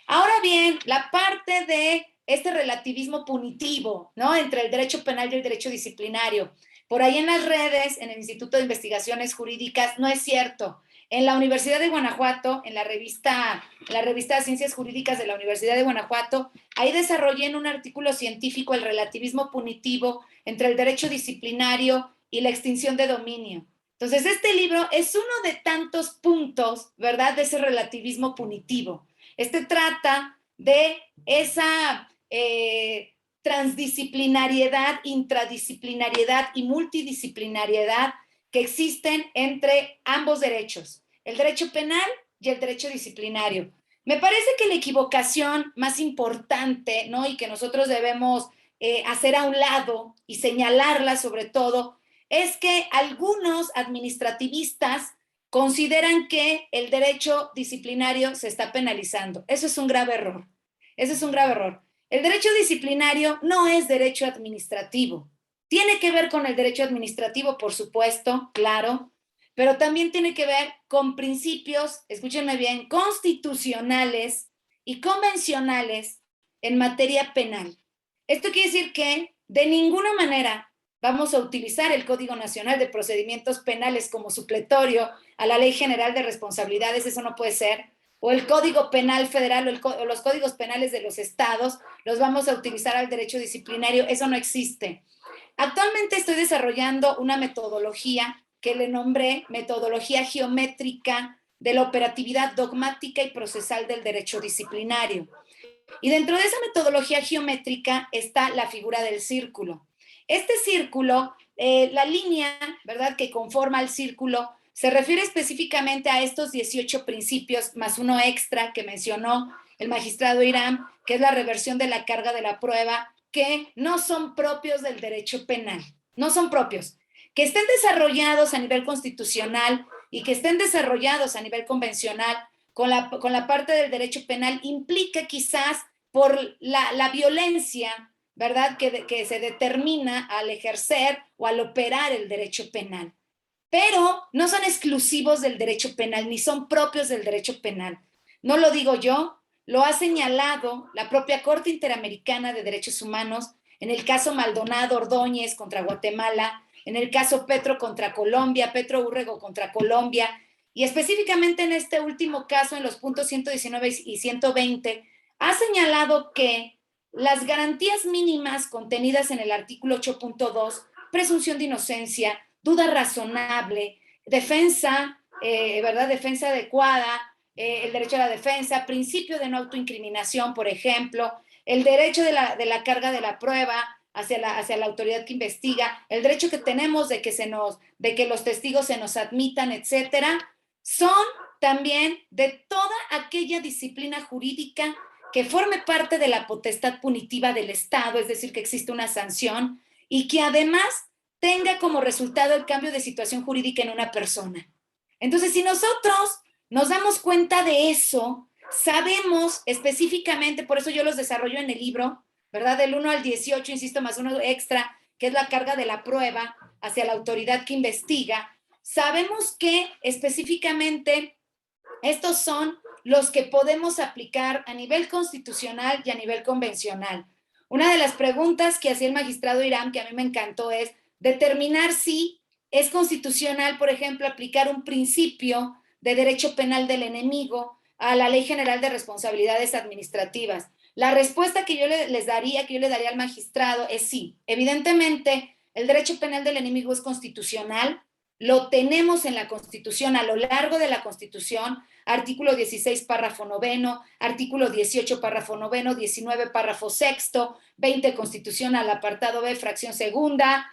Ahora bien, la parte de este relativismo punitivo, ¿no?, entre el derecho penal y el derecho disciplinario. Por ahí en las redes, en el Instituto de Investigaciones Jurídicas, no es cierto. En la Universidad de Guanajuato, en la revista Ciencias Jurídicas de la Universidad de Guanajuato, ahí desarrollé en un artículo científico el relativismo punitivo entre el derecho disciplinario y la extinción de dominio. Entonces, este libro es uno de tantos puntos, ¿verdad?, de ese relativismo punitivo. Este trata de esa transdisciplinariedad, intradisciplinariedad y multidisciplinariedad que existen entre ambos derechos, el derecho penal y el derecho disciplinario. Me parece que la equivocación más importante, ¿no?, y que nosotros debemos hacer a un lado y señalarla sobre todo, es que algunos administrativistas consideran que el derecho disciplinario se está penalizando. Eso es un grave error. Eso es un grave error. El derecho disciplinario no es derecho administrativo. Tiene que ver con el derecho administrativo, por supuesto, claro, pero también tiene que ver con principios, escúchenme bien, constitucionales y convencionales en materia penal. Esto quiere decir que de ninguna manera vamos a utilizar el Código Nacional de Procedimientos Penales como supletorio a la Ley General de Responsabilidades, eso no puede ser, o el Código Penal Federal o los códigos penales de los estados, los vamos a utilizar al derecho disciplinario, eso no existe. Actualmente estoy desarrollando una metodología que le nombré metodología geométrica de la operatividad dogmática y procesal del derecho disciplinario. Y dentro de esa metodología geométrica está la figura del círculo. Este círculo, la línea, ¿verdad?, que conforma el círculo, se refiere específicamente a estos 18 principios, más uno extra que mencionó el magistrado Irán, que es la reversión de la carga de la prueba, que no son propios del derecho penal, no son propios. Que estén desarrollados a nivel constitucional y que estén desarrollados a nivel convencional con la parte del derecho penal implica quizás por la violencia, ¿verdad?, que se determina al ejercer o al operar el derecho penal. Pero no son exclusivos del derecho penal, ni son propios del derecho penal. No lo digo yo, lo ha señalado la propia Corte Interamericana de Derechos Humanos en el caso Maldonado Ordóñez contra Guatemala, en el caso Petro contra Colombia, Petro Úrrego contra Colombia, y específicamente en este último caso, en los puntos 119 y 120, ha señalado que las garantías mínimas contenidas en el artículo 8.2, presunción de inocencia, duda razonable, defensa, ¿verdad? Defensa adecuada, el derecho a la defensa, principio de no autoincriminación, por ejemplo, el derecho de la carga de la prueba hacia la autoridad que investiga, el derecho que tenemos de que los testigos se nos admitan, etcétera, son también de toda aquella disciplina jurídica que forme parte de la potestad punitiva del Estado, es decir, que existe una sanción y que además tenga como resultado el cambio de situación jurídica en una persona. Entonces, si nosotros nos damos cuenta de eso, sabemos específicamente, por eso yo los desarrollo en el libro, ¿verdad? Del 1 al 18, insisto, más uno extra, que es la carga de la prueba hacia la autoridad que investiga, sabemos que específicamente estos son los que podemos aplicar a nivel constitucional y a nivel convencional. Una de las preguntas que hacía el magistrado Irán, que a mí me encantó, es determinar si es constitucional, por ejemplo, aplicar un principio de derecho penal del enemigo a la Ley General de Responsabilidades Administrativas. La respuesta que yo le daría al magistrado es sí. Evidentemente, el derecho penal del enemigo es constitucional, lo tenemos en la Constitución, a lo largo de la Constitución, artículo 16, párrafo 9, artículo 18, párrafo 9, 19, párrafo 6, 20 constitucional, apartado B, fracción segunda,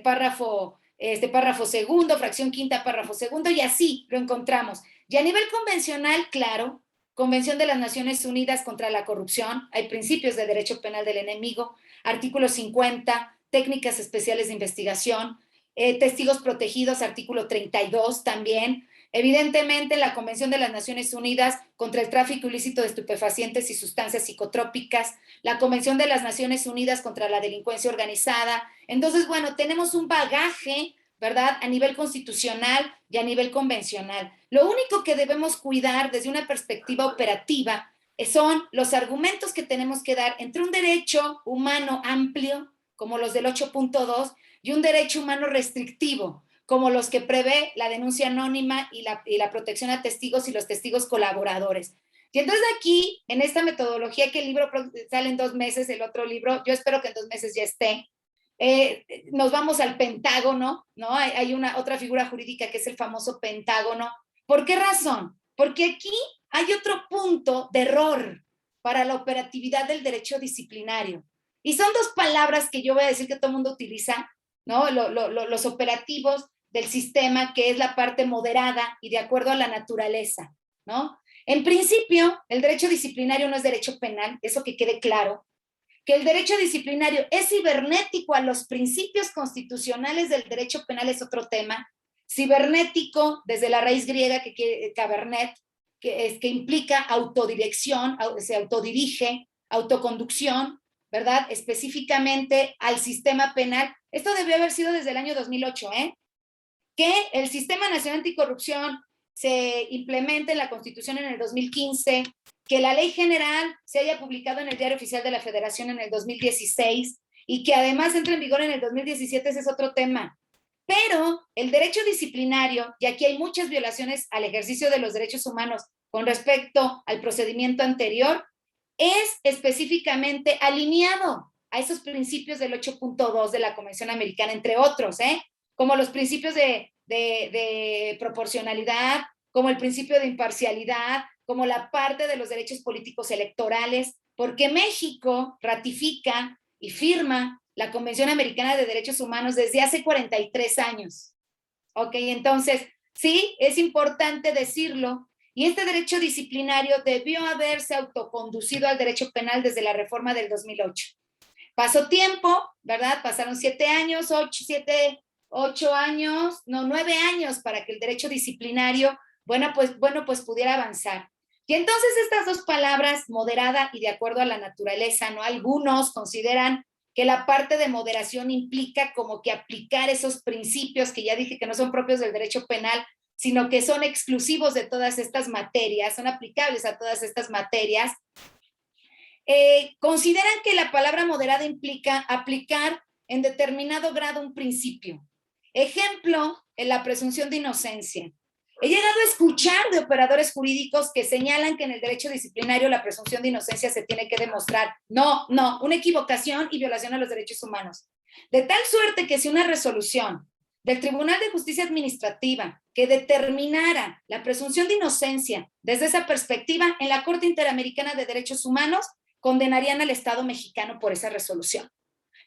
párrafo segundo, fracción quinta, párrafo segundo, y así lo encontramos. Y a nivel convencional, claro, Convención de las Naciones Unidas contra la Corrupción, hay principios de derecho penal del enemigo, artículo 50, técnicas especiales de investigación, testigos protegidos, artículo 32 también. Evidentemente, la Convención de las Naciones Unidas contra el tráfico ilícito de estupefacientes y sustancias psicotrópicas, la Convención de las Naciones Unidas contra la delincuencia organizada. Entonces, bueno, tenemos un bagaje, ¿verdad?, a nivel constitucional y a nivel convencional. Lo único que debemos cuidar desde una perspectiva operativa son los argumentos que tenemos que dar entre un derecho humano amplio, como los del 8.2, y un derecho humano restrictivo, como los que prevé la denuncia anónima y la protección a testigos y los testigos colaboradores. Y entonces aquí, en esta metodología, que el libro sale en 2 meses, el otro libro, yo espero que en 2 meses ya esté, nos vamos al pentágono, ¿no? Hay otra figura jurídica que es el famoso pentágono. ¿Por qué razón? Porque aquí hay otro punto de error para la operatividad del derecho disciplinario. Y son 2 palabras que yo voy a decir que todo el mundo utiliza, ¿no? Los operativos del sistema, que es la parte moderada y de acuerdo a la naturaleza, ¿no? En principio, el derecho disciplinario no es derecho penal, eso que quede claro. Que el derecho disciplinario es cibernético a los principios constitucionales del derecho penal es otro tema. Cibernético, desde la raíz griega, que cabernet, que implica autodirección, se autodirige, autoconducción, ¿verdad? Específicamente al sistema penal. Esto debió haber sido desde el año 2008, que el Sistema Nacional Anticorrupción se implemente en la Constitución en el 2015, que la Ley General se haya publicado en el Diario Oficial de la Federación en el 2016 y que además entre en vigor en el 2017, ese es otro tema. Pero el derecho disciplinario, y aquí hay muchas violaciones al ejercicio de los derechos humanos con respecto al procedimiento anterior, es específicamente alineado a esos principios del 8.2 de la Convención Americana, entre otros, como los principios de proporcionalidad, como el principio de imparcialidad, como la parte de los derechos políticos electorales, porque México ratifica y firma la Convención Americana de Derechos Humanos desde hace 43 años. Ok, entonces, sí, es importante decirlo, y este derecho disciplinario debió haberse autoconducido al derecho penal desde la reforma del 2008. Pasó tiempo, ¿verdad? Pasaron 7 años, 8 años, no, 9 años para que el derecho disciplinario, pues pudiera avanzar. Y entonces estas 2 palabras, moderada y de acuerdo a la naturaleza, ¿no? Algunos consideran que la parte de moderación implica como que aplicar esos principios que ya dije que no son propios del derecho penal, sino que son exclusivos de todas estas materias, son aplicables a todas estas materias. consideran que la palabra moderada implica aplicar en determinado grado un principio. Ejemplo, en la presunción de inocencia. He llegado a escuchar de operadores jurídicos que señalan que en el derecho disciplinario la presunción de inocencia se tiene que demostrar. No, una equivocación y violación a los derechos humanos. De tal suerte que si una resolución del Tribunal de Justicia Administrativa que determinara la presunción de inocencia desde esa perspectiva, en la Corte Interamericana de Derechos Humanos condenarían al Estado mexicano por esa resolución.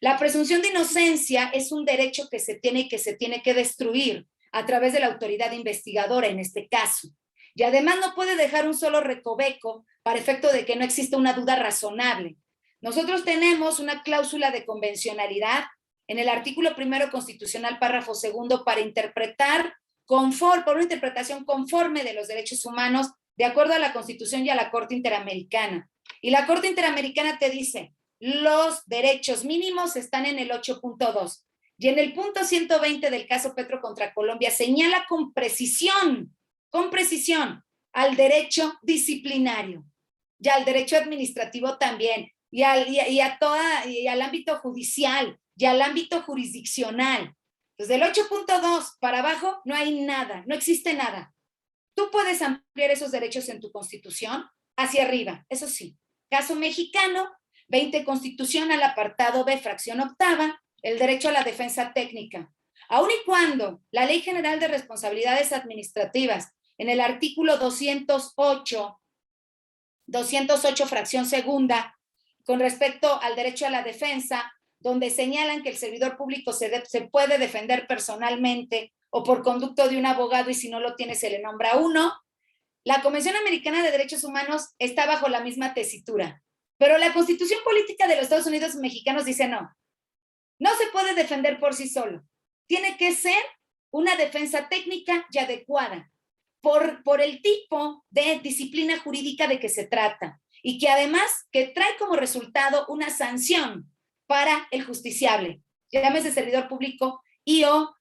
La presunción de inocencia es un derecho que se tiene que destruir a través de la autoridad investigadora en este caso. Y además no puede dejar un solo recoveco para efecto de que no exista una duda razonable. Nosotros tenemos una cláusula de convencionalidad en el artículo 1 constitucional, párrafo 2, para interpretar por una interpretación conforme de los derechos humanos de acuerdo a la Constitución y a la Corte Interamericana. Y la Corte Interamericana te dice, los derechos mínimos están en el 8.2. Y en el punto 120 del caso Petro contra Colombia señala con precisión al derecho disciplinario y al derecho administrativo también, y al ámbito judicial y al ámbito jurisdiccional. Desde el 8.2 para abajo no hay nada, no existe nada. Tú puedes ampliar esos derechos en tu Constitución hacia arriba, eso sí. Caso mexicano, 20 Constitucional, apartado B, fracción octava, el derecho a la defensa técnica. Aun y cuando la Ley General de Responsabilidades Administrativas, en el artículo 208, fracción segunda, con respecto al derecho a la defensa, donde señalan que el servidor público se puede defender personalmente o por conducto de un abogado, y si no lo tiene se le nombra uno. La Convención Americana de Derechos Humanos está bajo la misma tesitura, pero la Constitución Política de los Estados Unidos Mexicanos dice no se puede defender por sí solo. Tiene que ser una defensa técnica y adecuada por el tipo de disciplina jurídica de que se trata, y que además que trae como resultado una sanción para el justiciable, llámese servidor público y o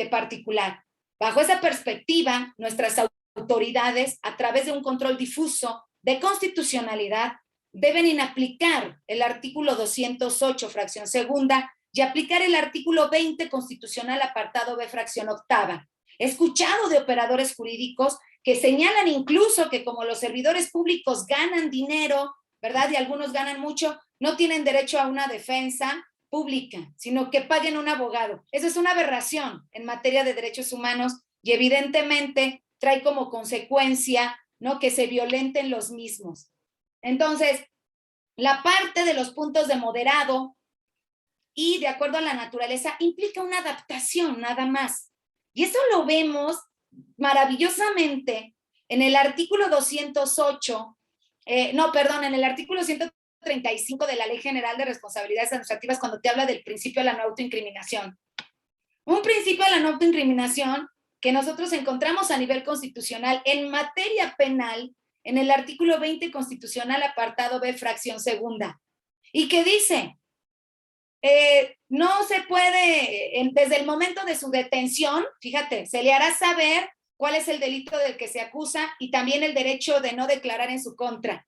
particular. Bajo esa perspectiva, nuestras autoridades, a través de un control difuso de constitucionalidad, deben aplicar el artículo 208, fracción segunda, y aplicar el artículo 20 constitucional, apartado B, fracción octava. He escuchado de operadores jurídicos que señalan incluso que como los servidores públicos ganan dinero, ¿verdad? Y algunos ganan mucho, no tienen derecho a una defensa pública, sino que paguen un abogado. Eso es una aberración en materia de derechos humanos y evidentemente trae como consecuencia, ¿no?, que se violenten los mismos. Entonces, la parte de los puntos de moderado y de acuerdo a la naturaleza implica una adaptación nada más. Y eso lo vemos maravillosamente en el artículo 208, en el artículo 135 de la Ley General de Responsabilidades Administrativas, cuando te habla del principio de la no autoincriminación. Un principio de la no autoincriminación que nosotros encontramos a nivel constitucional en materia penal en el artículo 20 constitucional, apartado B, fracción segunda, y que dice, no se puede, desde el momento de su detención, fíjate, se le hará saber cuál es el delito del que se acusa y también el derecho de no declarar en su contra.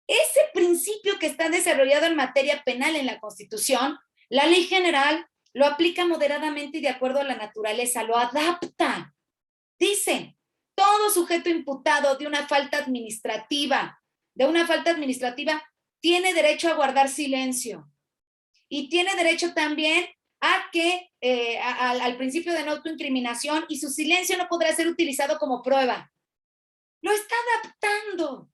Ese principio que está desarrollado en materia penal en la Constitución, la Ley General lo aplica moderadamente y de acuerdo a la naturaleza, lo adapta. Dice, todo sujeto imputado de una falta administrativa, tiene derecho a guardar silencio y tiene derecho también a que, al principio de no autoincriminación, y su silencio no podrá ser utilizado como prueba. Lo está adaptando,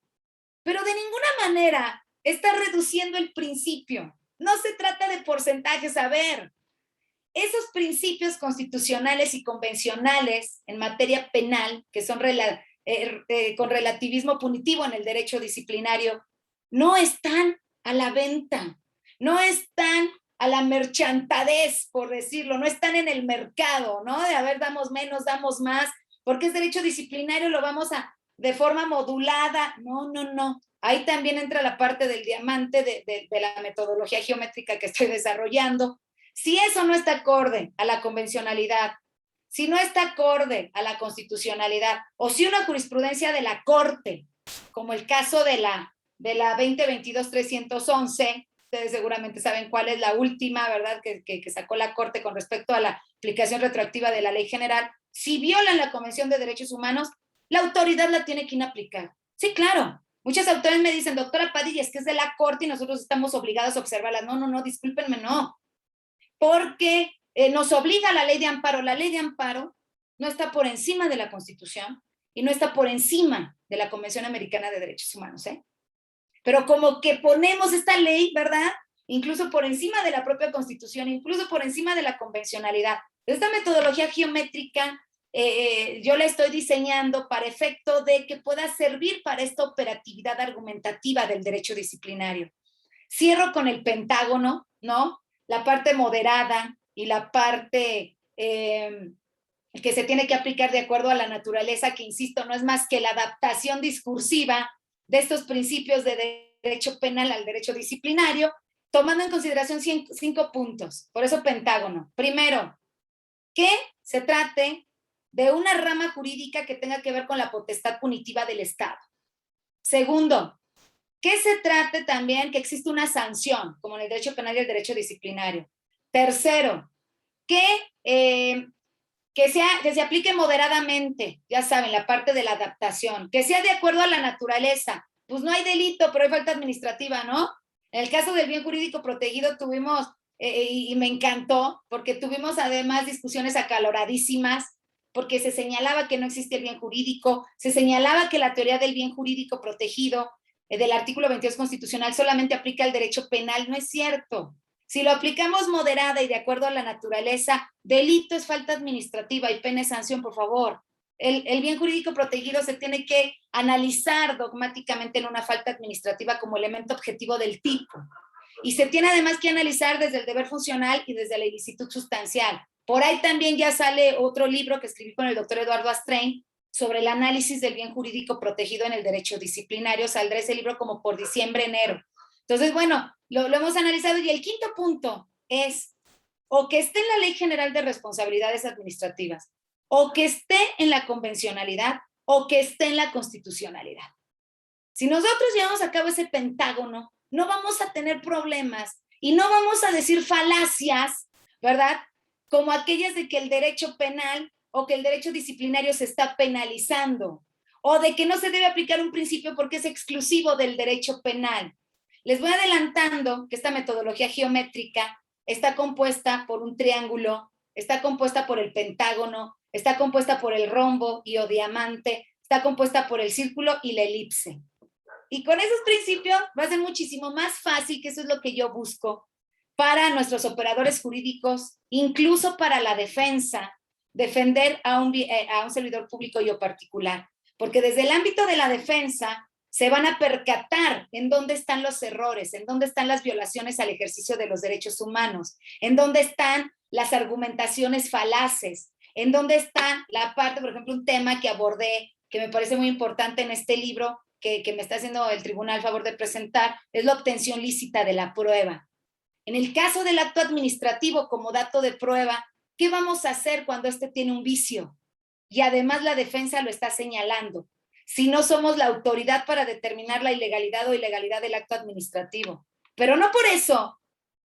pero de ninguna manera está reduciendo el principio. No se trata de porcentajes. A ver, esos principios constitucionales y convencionales en materia penal, que son con relativismo punitivo en el derecho disciplinario, no están a la venta, no están a la merchantadez, por decirlo, no están en el mercado, ¿no? De a ver, damos menos, damos más, porque es derecho disciplinario, lo vamos a de forma modulada. No. Ahí también entra la parte del diamante de la metodología geométrica que estoy desarrollando. Si eso no está acorde a la convencionalidad, si no está acorde a la constitucionalidad, o si una jurisprudencia de la Corte, como el caso de la de la 2022-311, ustedes seguramente saben cuál es la última, ¿verdad?, que sacó la Corte con respecto a la aplicación retroactiva de la ley general. Si violan la Convención de Derechos Humanos, la autoridad la tiene que inaplicar. Sí, claro. Muchas autoridades me dicen, doctora Padilla, es que es de la Corte y nosotros estamos obligados a observarla. No, discúlpenme, no. Porque nos obliga la ley de amparo. La ley de amparo no está por encima de la Constitución y no está por encima de la Convención Americana de Derechos Humanos, ¿eh? Pero como que ponemos esta ley, ¿verdad?, incluso por encima de la propia Constitución, incluso por encima de la convencionalidad. Esta metodología geométrica yo la estoy diseñando para efecto de que pueda servir para esta operatividad argumentativa del derecho disciplinario. Cierro con el pentágono, ¿no? La parte moderada y la parte que se tiene que aplicar de acuerdo a la naturaleza, que insisto, no es más que la adaptación discursiva de estos principios de derecho penal al derecho disciplinario, tomando en consideración 5 puntos. Por eso pentágono. Primero, que se trate de una rama jurídica que tenga que ver con la potestad punitiva del Estado. Segundo, que se trate también que existe una sanción, como en el derecho penal y el derecho disciplinario. Tercero, que se aplique moderadamente, ya saben, la parte de la adaptación, que sea de acuerdo a la naturaleza. Pues no hay delito, pero hay falta administrativa, ¿no? En el caso del bien jurídico protegido tuvimos, y me encantó, porque tuvimos además discusiones acaloradísimas, porque se señalaba que no existía el bien jurídico, se señalaba que la teoría del bien jurídico protegido del artículo 22 constitucional solamente aplica al derecho penal. No es cierto. Si lo aplicamos moderada y de acuerdo a la naturaleza, delito es falta administrativa y pena es sanción, por favor. El bien jurídico protegido se tiene que analizar dogmáticamente en una falta administrativa como elemento objetivo del tipo. Y se tiene además que analizar desde el deber funcional y desde la ilicitud sustancial. Por ahí también ya sale otro libro que escribí con el doctor Eduardo Astrain sobre el análisis del bien jurídico protegido en el derecho disciplinario. Saldrá ese libro como por diciembre, enero. Entonces, bueno, lo hemos analizado. Y el quinto punto es o que esté en la Ley General de Responsabilidades Administrativas, o que esté en la convencionalidad, o que esté en la constitucionalidad. Si nosotros llevamos a cabo ese pentágono, no vamos a tener problemas y no vamos a decir falacias, ¿verdad?, como aquellas de que el derecho penal o que el derecho disciplinario se está penalizando, o de que no se debe aplicar un principio porque es exclusivo del derecho penal. Les voy adelantando que esta metodología geométrica está compuesta por un triángulo, está compuesta por el pentágono, está compuesta por el rombo y o diamante, está compuesta por el círculo y la elipse. Y con esos principios va a ser muchísimo más fácil, que eso es lo que yo busco, para nuestros operadores jurídicos, incluso para la defensa, defender a un servidor público y o particular. Porque desde el ámbito de la defensa se van a percatar en dónde están los errores, en dónde están las violaciones al ejercicio de los derechos humanos, en dónde están las argumentaciones falaces, en dónde está la parte, por ejemplo, un tema que abordé, que me parece muy importante en este libro, que me está haciendo el tribunal a favor de presentar, es la obtención lícita de la prueba. En el caso del acto administrativo como dato de prueba, ¿qué vamos a hacer cuando este tiene un vicio? Y además la defensa lo está señalando. Si no somos la autoridad para determinar la ilegalidad o ilegalidad del acto administrativo. Pero no por eso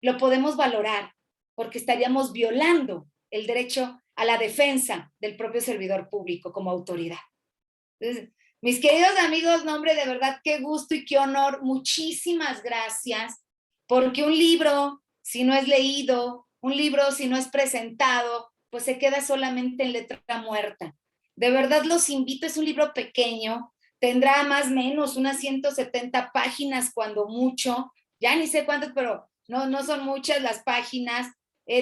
lo podemos valorar, porque estaríamos violando el derecho a la defensa del propio servidor público como autoridad. Entonces, mis queridos amigos, no, hombre, de verdad, qué gusto y qué honor. Muchísimas gracias, porque un libro, si no es leído, un libro, si no es presentado, pues se queda solamente en letra muerta. De verdad los invito, es un libro pequeño, tendrá más o menos unas 170 páginas cuando mucho, ya ni sé cuántas, pero no son muchas las páginas.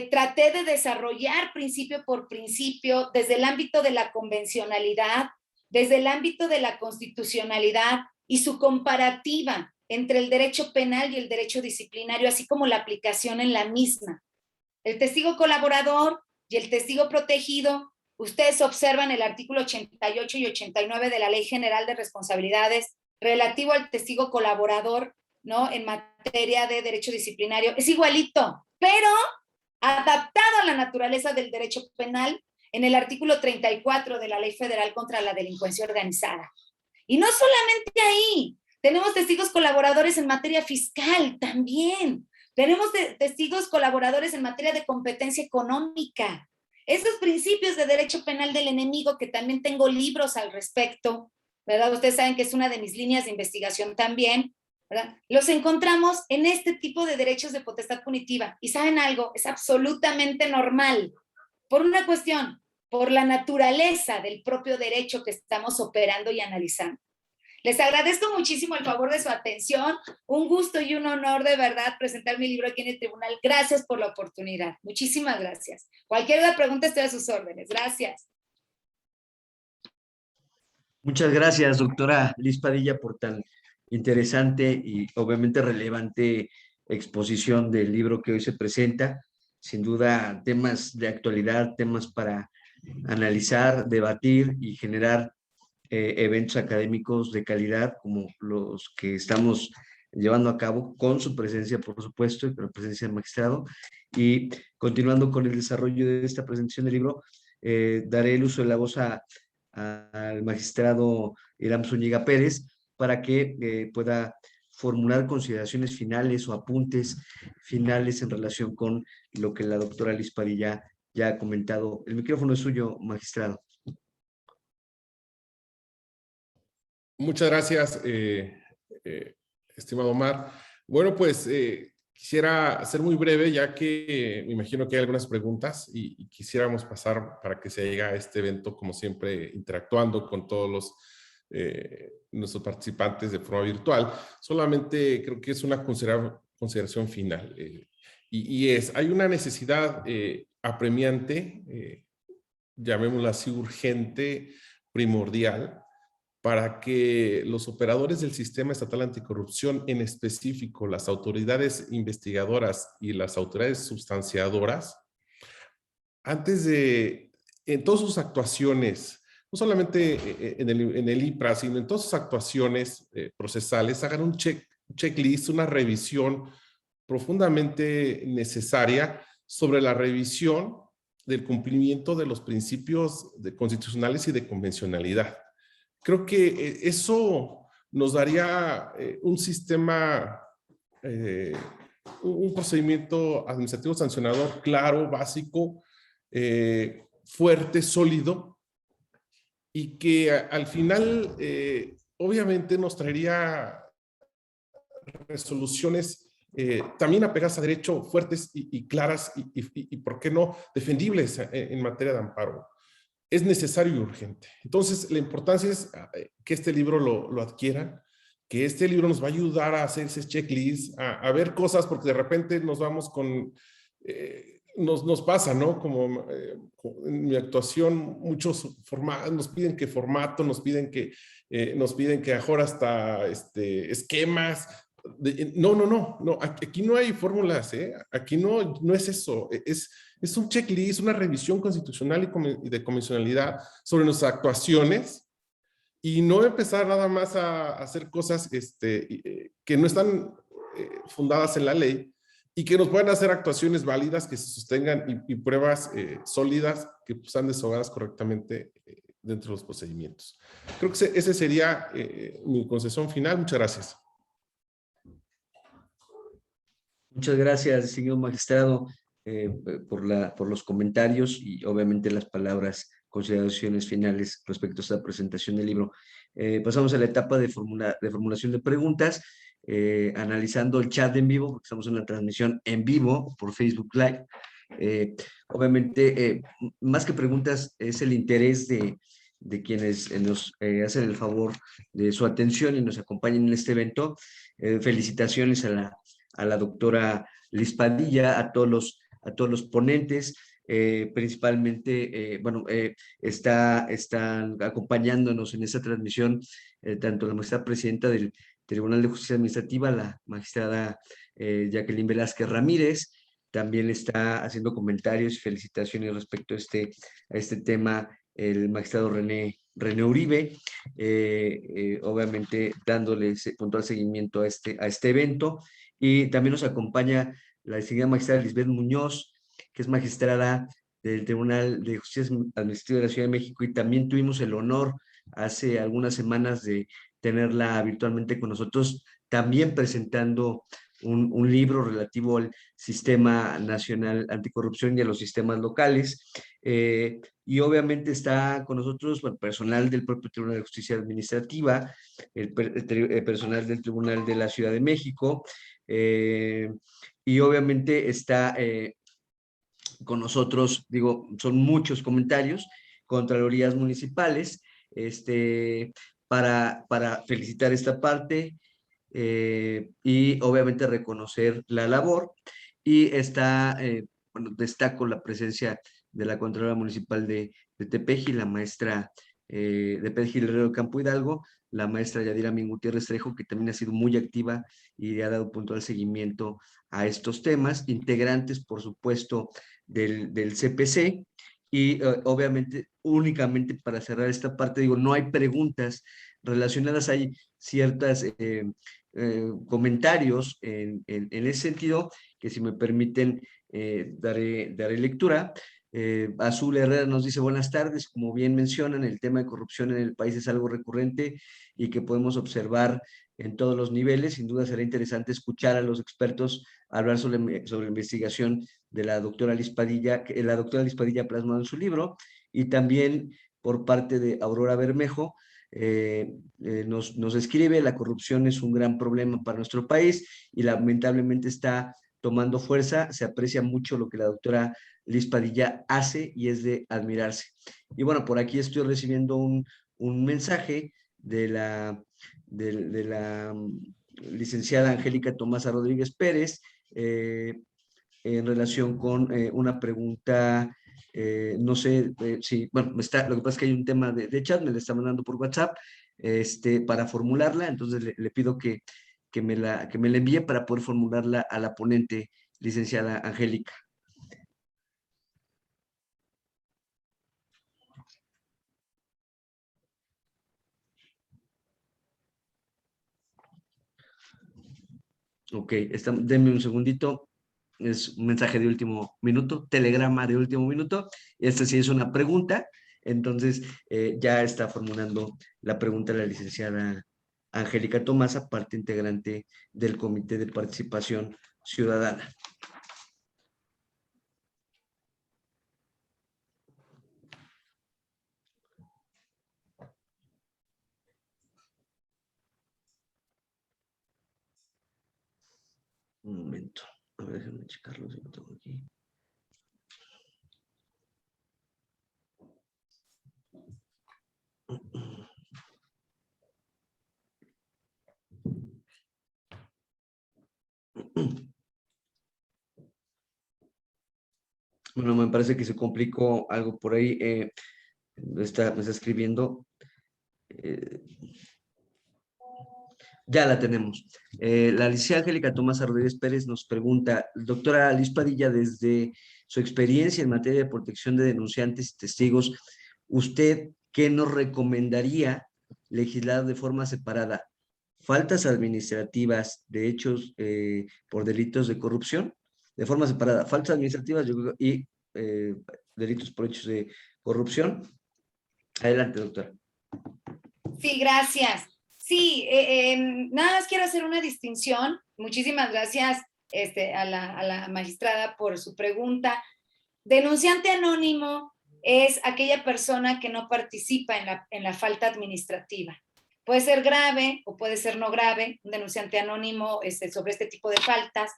Traté de desarrollar principio por principio desde el ámbito de la convencionalidad, desde el ámbito de la constitucionalidad y su comparativa entre el derecho penal y el derecho disciplinario, así como la aplicación en la misma. El testigo colaborador y el testigo protegido, ustedes observan el artículo 88 y 89 de la Ley General de Responsabilidades relativo al testigo colaborador, ¿no?, en materia de derecho disciplinario. Es igualito, pero adaptado a la naturaleza del derecho penal en el artículo 34 de la Ley Federal contra la Delincuencia Organizada. Y no solamente ahí, Tenemos testigos colaboradores en materia fiscal también. Tenemos testigos colaboradores en materia de competencia económica. Esos principios de derecho penal del enemigo, que también tengo libros al respecto, ¿verdad? Ustedes saben que es una de mis líneas de investigación también, ¿verdad? Los encontramos en este tipo de derechos de potestad punitiva. Y ¿saben algo? Es absolutamente normal. Por una cuestión, por la naturaleza del propio derecho que estamos operando y analizando. Les agradezco muchísimo el favor de su atención. Un gusto y un honor de verdad presentar mi libro aquí en el tribunal. Gracias por la oportunidad. Muchísimas gracias. Cualquier otra pregunta estoy a sus órdenes. Gracias. Muchas gracias, doctora Liz Padilla, por tan interesante y obviamente relevante exposición del libro que hoy se presenta. Sin duda, temas de actualidad, temas para analizar, debatir y generar eventos académicos de calidad como los que estamos llevando a cabo con su presencia, por supuesto, y con la presencia del magistrado. Y continuando con el desarrollo de esta presentación del libro, daré el uso de la voz al magistrado Iram Zúñiga Pérez para que pueda formular consideraciones finales o apuntes finales en relación con lo que la doctora Liz Padilla ya ha comentado. El micrófono es suyo, magistrado. Muchas gracias, estimado Omar. Bueno, pues quisiera ser muy breve, ya que me imagino que hay algunas preguntas y quisiéramos pasar para que se llegue a este evento, como siempre, interactuando con todos los nuestros participantes de forma virtual. Solamente creo que es una consideración final. Hay una necesidad apremiante, llamémosla así, urgente, primordial, para que los operadores del sistema estatal anticorrupción, en específico las autoridades investigadoras y las autoridades sustanciadoras, en todas sus actuaciones, no solamente en el IPRA, sino en todas sus actuaciones procesales, hagan un checklist, una revisión profundamente necesaria sobre la revisión del cumplimiento de los principios constitucionales y de convencionalidad. Creo que eso nos daría un sistema, un procedimiento administrativo sancionador claro, básico, fuerte, sólido, y que al final obviamente nos traería resoluciones también apegadas a derecho, fuertes y claras y, ¿por qué no?, defendibles en materia de amparo. Es necesario y urgente. Entonces, la importancia es que este libro lo adquieran, que este libro nos va a ayudar a hacer ese checklist, a ver cosas, porque de repente nos vamos con... nos pasa, ¿no? Como en mi actuación, muchos nos piden que formato, nos piden que mejor hasta esquemas. No, aquí no hay fórmulas, aquí no es eso, es un checklist, una revisión constitucional y de convencionalidad sobre nuestras actuaciones, y no empezar nada más a hacer cosas que no están fundadas en la ley y que nos puedan hacer actuaciones válidas que se sostengan y pruebas sólidas que sean desahogadas correctamente dentro de los procedimientos. Creo que ese sería mi concesión final. Muchas gracias. Muchas gracias, señor magistrado, por los comentarios y obviamente las palabras, consideraciones finales respecto a esta presentación del libro. Pasamos a la etapa de formulación de preguntas, analizando el chat en vivo, porque estamos en una transmisión en vivo por Facebook Live. Obviamente, más que preguntas, es el interés de quienes nos hacen el favor de su atención y nos acompañan en este evento. Felicitaciones a la doctora Liz Padilla, a todos los ponentes, principalmente, están acompañándonos en esta transmisión tanto la magistrada presidenta del Tribunal de Justicia Administrativa, la magistrada Jacqueline Velázquez Ramírez, también está haciendo comentarios y felicitaciones respecto a este tema el magistrado René Uribe, obviamente dándole puntual seguimiento a este evento. Y también nos acompaña la distinguida magistrada Lisbeth Muñoz, que es magistrada del Tribunal de Justicia Administrativa de la Ciudad de México, y también tuvimos el honor hace algunas semanas de tenerla virtualmente con nosotros, también presentando un libro relativo al Sistema Nacional Anticorrupción y a los sistemas locales. Y obviamente está con nosotros el personal del propio Tribunal de Justicia Administrativa, el personal del Tribunal de la Ciudad de México, y obviamente está con nosotros, digo, son muchos comentarios, contralorías municipales, para felicitar esta parte, y obviamente reconocer la labor. Y está, bueno, destaco la presencia de la Contralora Municipal de Tepeji, la maestra de Tepeji Herrero Campo Hidalgo, la maestra Yadira Min Gutiérrez Trejo, que también ha sido muy activa y ha dado puntual seguimiento a estos temas, integrantes, por supuesto, del CPC. Y obviamente, únicamente para cerrar esta parte, digo, no hay preguntas relacionadas, hay ciertas comentarios en ese sentido, que si me permiten daré lectura. Azul Herrera nos dice: buenas tardes, como bien mencionan, el tema de corrupción en el país es algo recurrente y que podemos observar en todos los niveles. Sin duda será interesante escuchar a los expertos hablar sobre la investigación de la doctora Liz Padilla, que la doctora Liz Padilla plasmó en su libro, y también por parte de Aurora Bermejo, nos escribe: la corrupción es un gran problema para nuestro país y lamentablemente está tomando fuerza. Se aprecia mucho lo que la doctora Liz Padilla hace y es de admirarse. Y bueno, por aquí estoy recibiendo un mensaje de la licenciada Angélica Tomasa Rodríguez Pérez, en relación con una pregunta. No sé si, bueno, lo que pasa es que hay un tema de chat, me la está mandando por WhatsApp, para formularla. Entonces le pido que me la envíe para poder formularla a la ponente, licenciada Angélica. Ok, denme un segundito. Es un mensaje de último minuto, telegrama de último minuto. Esta sí es una pregunta. Entonces, ya está formulando la pregunta la licenciada Angélica Tomasa, parte integrante del Comité de Participación Ciudadana. Un momento. A ver, déjenme checarlo si lo tengo aquí. Bueno, me parece que se complicó algo por ahí. Me está escribiendo. Ya la tenemos. La licenciada Angélica Tomasa Rodríguez Pérez nos pregunta: doctora Liz Padilla, desde su experiencia en materia de protección de denunciantes y testigos, ¿usted qué nos recomendaría legislar de forma separada? ¿Faltas administrativas de hechos por delitos de corrupción? De forma separada, faltas administrativas y delitos por hechos de corrupción. Adelante, doctora. Sí, gracias. Sí, nada más quiero hacer una distinción. Muchísimas gracias a la magistrada por su pregunta. Denunciante anónimo es aquella persona que no participa en la falta administrativa. Puede ser grave o puede ser no grave, un denunciante anónimo sobre este tipo de faltas,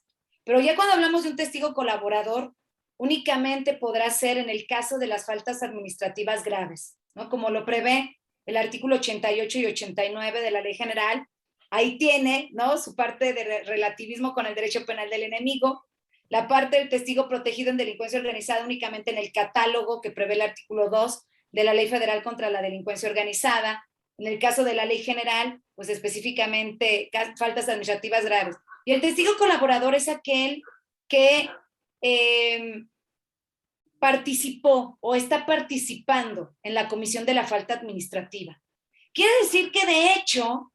pero ya cuando hablamos de un testigo colaborador, únicamente podrá ser en el caso de las faltas administrativas graves, ¿no? Como lo prevé el artículo 88 y 89 de la Ley General. Ahí tiene, ¿no?, su parte de relativismo con el derecho penal del enemigo, la parte del testigo protegido en delincuencia organizada únicamente en el catálogo que prevé el artículo 2 de la Ley Federal contra la Delincuencia Organizada. En el caso de la Ley General, pues específicamente faltas administrativas graves. Y el testigo colaborador es aquel que participó o está participando en la comisión de la falta administrativa. Quiere decir que, de hecho,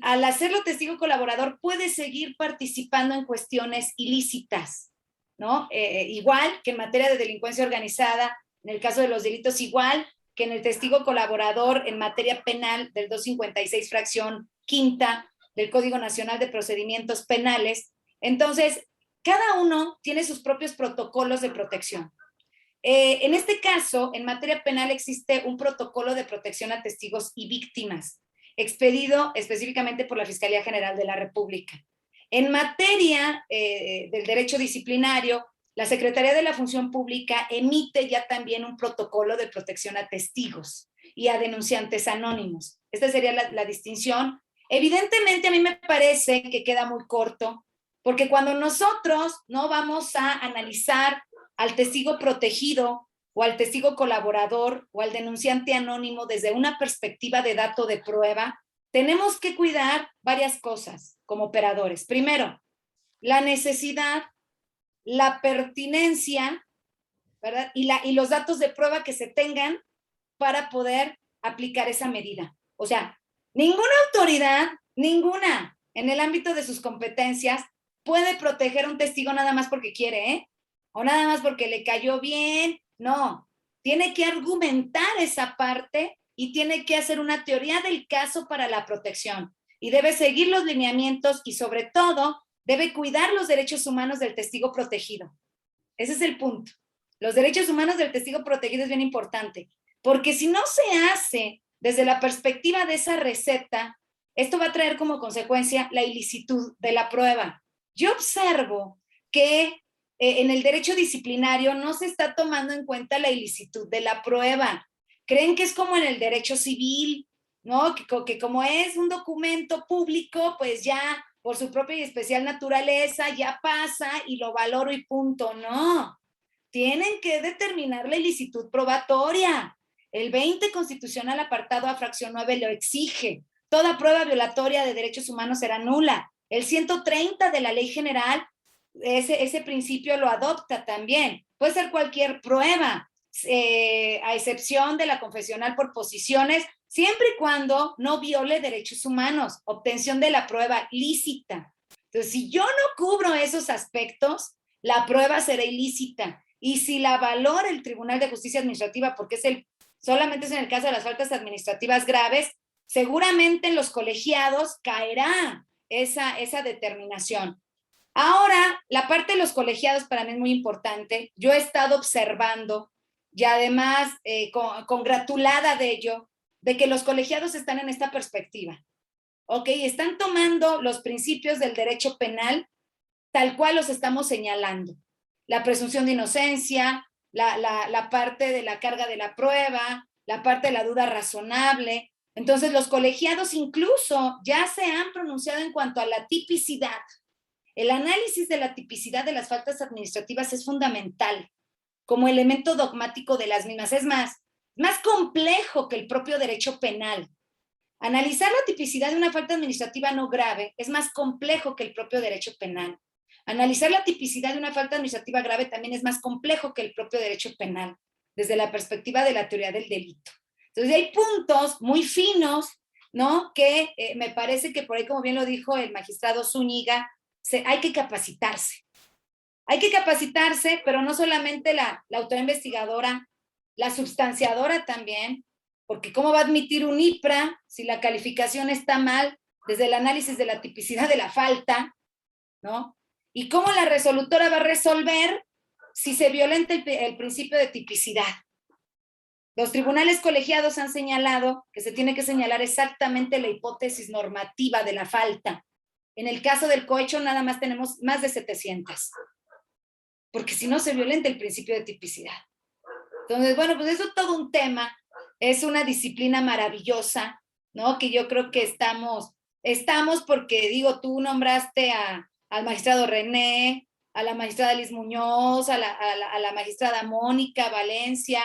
al hacerlo testigo colaborador, puede seguir participando en cuestiones ilícitas, ¿no? Igual que en materia de delincuencia organizada, en el caso de los delitos, igual que en el testigo colaborador en materia penal del 256 fracción quinta del Código Nacional de Procedimientos Penales. Entonces, cada uno tiene sus propios protocolos de protección. En este caso, en materia penal existe un protocolo de protección a testigos y víctimas, expedido específicamente por la Fiscalía General de la República. En materia del derecho disciplinario, la Secretaría de la Función Pública emite ya también un protocolo de protección a testigos y a denunciantes anónimos. Esta sería la distinción. Evidentemente, a mí me parece que queda muy corto, porque cuando nosotros no vamos a analizar al testigo protegido o al testigo colaborador o al denunciante anónimo desde una perspectiva de dato de prueba, tenemos que cuidar varias cosas como operadores. Primero, la necesidad, la pertinencia, ¿verdad? Y los datos de prueba que se tengan para poder aplicar esa medida. O sea, ninguna autoridad, ninguna, en el ámbito de sus competencias, puede proteger a un testigo nada más porque quiere, ¿eh? O nada más porque le cayó bien. No, tiene que argumentar esa parte y tiene que hacer una teoría del caso para la protección. Y debe seguir los lineamientos y sobre todo debe cuidar los derechos humanos del testigo protegido. Ese es el punto. Los derechos humanos del testigo protegido es bien importante, porque si no se hace desde la perspectiva de esa receta, esto va a traer como consecuencia la ilicitud de la prueba. Yo observo que en el derecho disciplinario no se está tomando en cuenta la ilicitud de la prueba. Creen que es como en el derecho civil, ¿no? Que como es un documento público, pues ya por su propia y especial naturaleza ya pasa y lo valoro y punto. No, tienen que determinar la ilicitud probatoria. El 20 constitucional apartado A fracción 9 lo exige. Toda prueba violatoria de derechos humanos será nula. El 130 de la Ley General, ese principio lo adopta también. Puede ser cualquier prueba, a excepción de la confesional por posiciones, siempre y cuando no viole derechos humanos, obtención de la prueba lícita. Entonces, si yo no cubro esos aspectos, la prueba será ilícita. Y si la valora el Tribunal de Justicia Administrativa, porque solamente es en el caso de las faltas administrativas graves, seguramente en los colegiados caerá esa determinación. Ahora, la parte de los colegiados para mí es muy importante. Yo he estado observando y además congratulada de ello, de que los colegiados están en esta perspectiva. ¿Ok? Están tomando los principios del derecho penal tal cual los estamos señalando. La presunción de inocencia, la parte de la carga de la prueba, la parte de la duda razonable. Entonces, los colegiados incluso ya se han pronunciado en cuanto a la tipicidad. El análisis de la tipicidad de las faltas administrativas es fundamental como elemento dogmático de las mismas. Es más complejo que el propio derecho penal. Analizar la tipicidad de una falta administrativa no grave es más complejo que el propio derecho penal. Analizar la tipicidad de una falta administrativa grave también es más complejo que el propio derecho penal, desde la perspectiva de la teoría del delito. Entonces hay puntos muy finos, ¿no? Que me parece que por ahí, como bien lo dijo el magistrado Zúñiga, hay que capacitarse. Hay que capacitarse, pero no solamente la autoridad investigadora, la substanciadora también, porque ¿cómo va a admitir un IPRA si la calificación está mal desde el análisis de la tipicidad de la falta, ¿no? ¿Y cómo la resolutora va a resolver si se violenta el principio de tipicidad? Los tribunales colegiados han señalado que se tiene que señalar exactamente la hipótesis normativa de la falta. En el caso del cohecho nada más tenemos más de 700, porque si no se violenta el principio de tipicidad. Entonces, bueno, pues eso es todo un tema, es una disciplina maravillosa, ¿no? Que yo creo que estamos porque, digo, tú nombraste al magistrado René, a la magistrada Liz Muñoz, a la magistrada Mónica Valencia,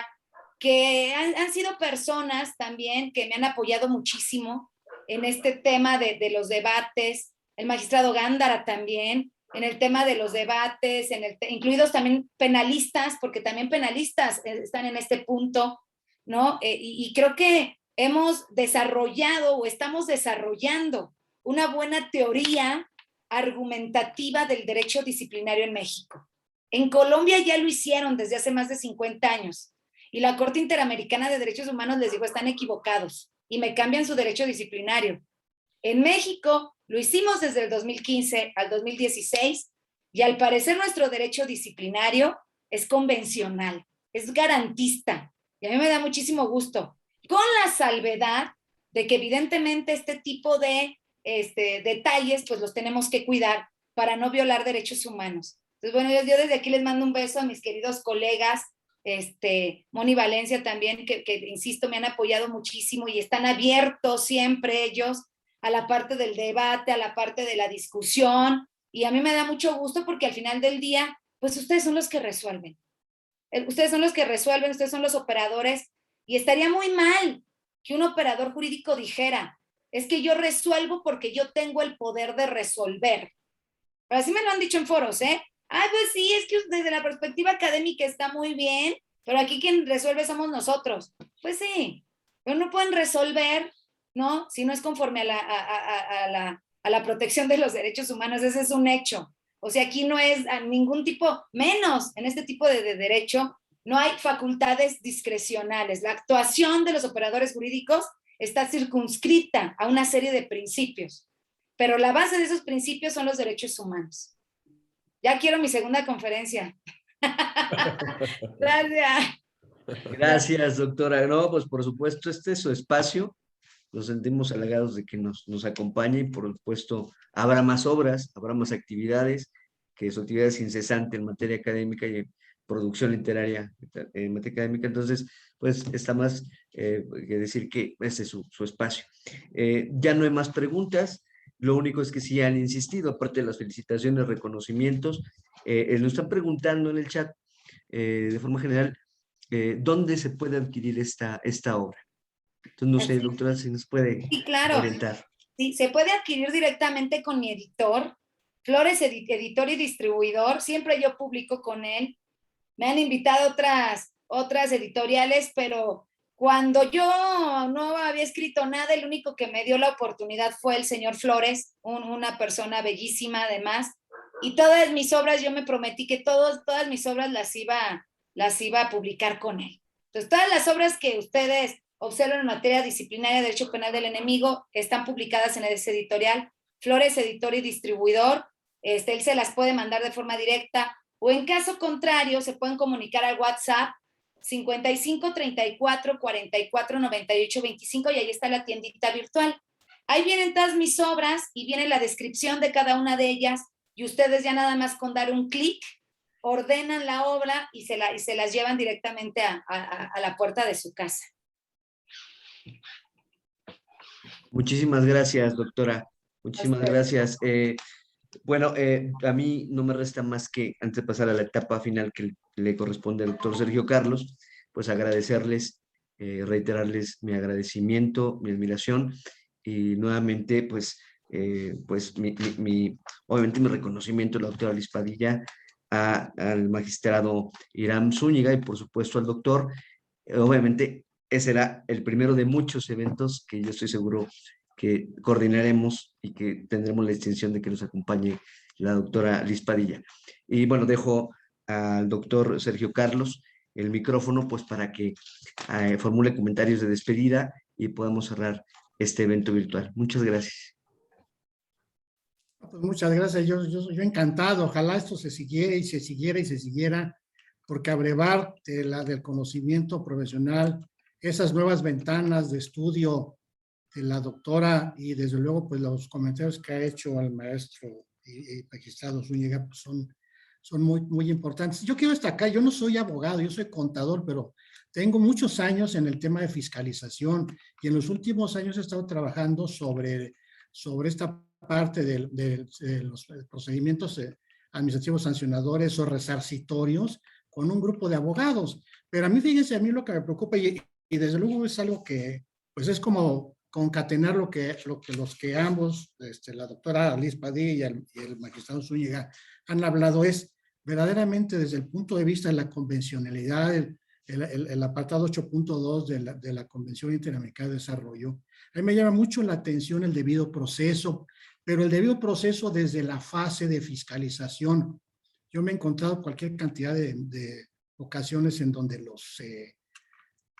que han sido personas también que me han apoyado muchísimo en este tema de los debates, el magistrado Gándara también, en el tema de los debates, incluidos también penalistas, porque también penalistas están en este punto, ¿no? Y creo que hemos desarrollado o estamos desarrollando una buena teoría argumentativa del derecho disciplinario en México. En Colombia ya lo hicieron desde hace más de 50 años. Y la Corte Interamericana de Derechos Humanos les dijo, están equivocados, y me cambian su derecho disciplinario. En México lo hicimos desde el 2015 al 2016, y al parecer nuestro derecho disciplinario es convencional, es garantista, y a mí me da muchísimo gusto, con la salvedad de que evidentemente este tipo de detalles pues los tenemos que cuidar para no violar derechos humanos. Entonces, bueno, yo desde aquí les mando un beso a mis queridos colegas, Moni Valencia también, que insisto, me han apoyado muchísimo y están abiertos siempre ellos a la parte del debate, a la parte de la discusión, y a mí me da mucho gusto porque al final del día, pues ustedes son los que resuelven. Ustedes son los que resuelven, ustedes son los operadores, y estaría muy mal que un operador jurídico dijera, es que yo resuelvo porque yo tengo el poder de resolver. Pero así me lo han dicho en foros, ¿eh? Ay, pues sí, es que desde la perspectiva académica está muy bien, pero aquí quien resuelve somos nosotros. Pues sí, pero no pueden resolver, ¿no? Si no es conforme a la protección de los derechos humanos, ese es un hecho. O sea, aquí no es a ningún tipo, menos en este tipo de derecho, no hay facultades discrecionales. La actuación de los operadores jurídicos está circunscrita a una serie de principios, pero la base de esos principios son los derechos humanos. Ya quiero mi segunda conferencia. Gracias. Gracias, doctora. No, pues por supuesto, este es su espacio. Nos sentimos halagados de que nos acompañe y por supuesto habrá más obras, habrá más actividades, que su actividad es incesante en materia académica y en producción literaria en materia académica. Entonces, pues está más que decir que este es su espacio. Ya no hay más preguntas. Lo único es que sí han insistido, aparte de las felicitaciones, reconocimientos, nos están preguntando en el chat de forma general, ¿dónde se puede adquirir esta obra? Entonces, no sé, doctora, si nos puede sí, claro. orientar. Sí, se puede adquirir directamente con mi editor, Flores Editor y Distribuidor, siempre yo publico con él. Me han invitado otras editoriales, pero cuando yo no había escrito nada, el único que me dio la oportunidad fue el señor Flores, una persona bellísima además, y todas mis obras, yo me prometí que todas mis obras las iba a publicar con él. Entonces, todas las obras que ustedes observan en materia disciplinaria de derecho penal del enemigo están publicadas en ese editorial, Flores Editor y Distribuidor. Él se las puede mandar de forma directa, o en caso contrario, se pueden comunicar al WhatsApp 55 34 44 98 25, y ahí está la tiendita virtual. Ahí vienen todas mis obras y viene la descripción de cada una de ellas, y ustedes ya nada más con dar un clic ordenan la obra y se las llevan directamente a la puerta de su casa. Muchísimas gracias, doctora. Muchísimas gracias. Bueno, a mí no me resta más que, antes de pasar a la etapa final que le corresponde al doctor Sergio Carlos, pues agradecerles, reiterarles mi agradecimiento, mi admiración, y nuevamente, pues obviamente mi reconocimiento a la doctora Liz Padilla, al magistrado Hiram Zúñiga y por supuesto al doctor. Obviamente ese será el primero de muchos eventos que yo estoy seguro que coordinaremos y que tendremos la distinción de que nos acompañe la doctora Liz Padilla. Y bueno, dejo al doctor Sergio Carlos el micrófono pues para que formule comentarios de despedida y podamos cerrar este evento virtual. Muchas gracias. Pues muchas gracias, yo encantado, ojalá esto se siguiera y se siguiera, porque abrevar del conocimiento profesional, esas nuevas ventanas de estudio de la doctora y desde luego pues los comentarios que ha hecho al maestro y magistrado Zúñiga pues son muy importantes. Yo quiero destacar, yo no soy abogado, yo soy contador, pero tengo muchos años en el tema de fiscalización y en los últimos años he estado trabajando sobre esta parte de los procedimientos administrativos sancionadores o resarcitorios con un grupo de abogados. Pero a mí, fíjense, a mí lo que me preocupa y desde luego es algo que pues es como concatenar lo que los que ambos, la doctora Liz Padilla y el magistrado Zúñiga han hablado es verdaderamente desde el punto de vista de la convencionalidad, el apartado 8.2 de la Convención Interamericana de Desarrollo. A mí me llama mucho la atención el debido proceso, pero el debido proceso desde la fase de fiscalización. Yo me he encontrado cualquier cantidad de ocasiones en donde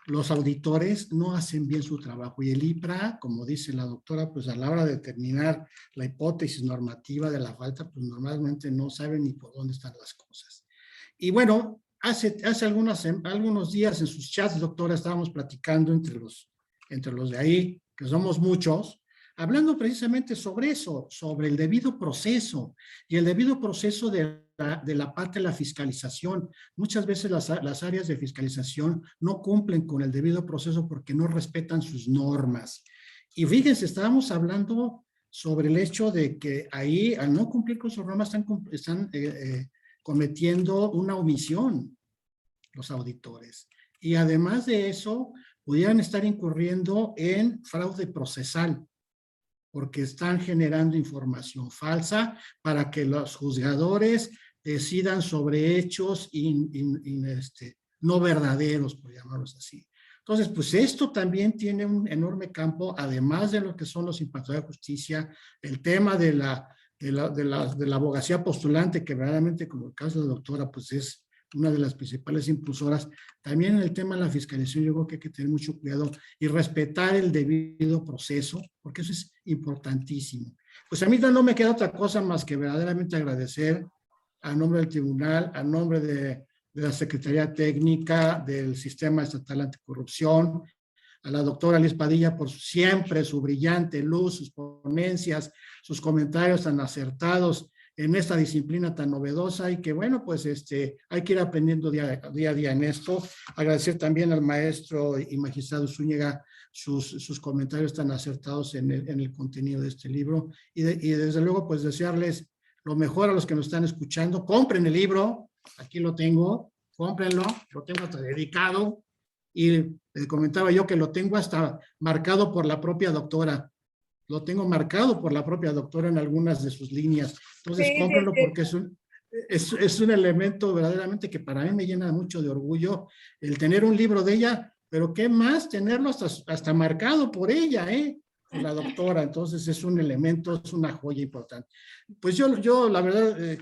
los auditores no hacen bien su trabajo y el IPRA, como dice la doctora, pues a la hora de determinar la hipótesis normativa de la falta, pues normalmente no saben ni por dónde están las cosas. Y bueno, hace algunos días en sus chats, doctora, estábamos platicando entre los de ahí, que somos muchos, hablando precisamente sobre eso, sobre el debido proceso y el debido proceso de la parte de la fiscalización. Muchas veces las áreas de fiscalización no cumplen con el debido proceso porque no respetan sus normas. Y fíjense, estábamos hablando sobre el hecho de que ahí, al no cumplir con sus normas, están cometiendo una omisión los auditores. Y además de eso, pudieran estar incurriendo en fraude procesal, porque están generando información falsa para que los juzgadores decidan sobre hechos no verdaderos, por llamarlos así. Entonces, pues esto también tiene un enorme campo, además de lo que son los impactos de justicia, el tema de la abogacía postulante, que verdaderamente, como el caso de la doctora, pues es una de las principales impulsoras. También en el tema de la fiscalización, yo creo que hay que tener mucho cuidado y respetar el debido proceso, porque eso es importantísimo. Pues a mí no me queda otra cosa más que verdaderamente agradecer a nombre del tribunal, a nombre de la Secretaría Técnica del Sistema Estatal Anticorrupción, a la doctora Liz Padilla por siempre su brillante luz, sus ponencias, sus comentarios tan acertados en esta disciplina tan novedosa y que bueno, pues hay que ir aprendiendo día a día en esto. Agradecer también al maestro y magistrado Zúñiga sus comentarios tan acertados en el contenido de este libro y desde luego pues desearles lo mejor a los que nos están escuchando. Compren el libro, aquí lo tengo, cómprenlo, lo tengo hasta dedicado y les comentaba yo que lo tengo hasta marcado por la propia doctora. Lo tengo marcado por la propia doctora en algunas de sus líneas. Entonces, sí, cómprenlo porque es un elemento verdaderamente que para mí me llena mucho de orgullo el tener un libro de ella, pero qué más tenerlo hasta marcado por ella, por la doctora. Entonces, es un elemento, es una joya importante. Pues yo la verdad,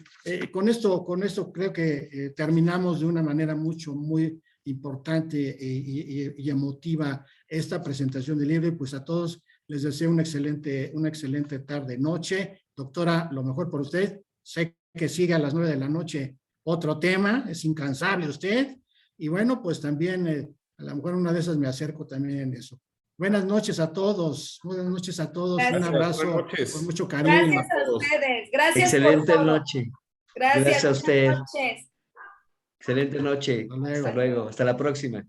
con esto creo que terminamos de una manera muy importante y emotiva esta presentación del libro. Y pues a todos les deseo una excelente tarde, noche. Doctora, lo mejor por usted. Sé que sigue a las 9 de la noche otro tema, es incansable usted. Y bueno, pues también a lo mejor una de esas me acerco también en eso. Buenas noches a todos. Buenas noches a todos. Gracias. Un abrazo con mucho cariño. Gracias a ustedes. Gracias. Excelente noche. Gracias a usted. noches. Excelente noche. Hasta luego. Hasta la próxima.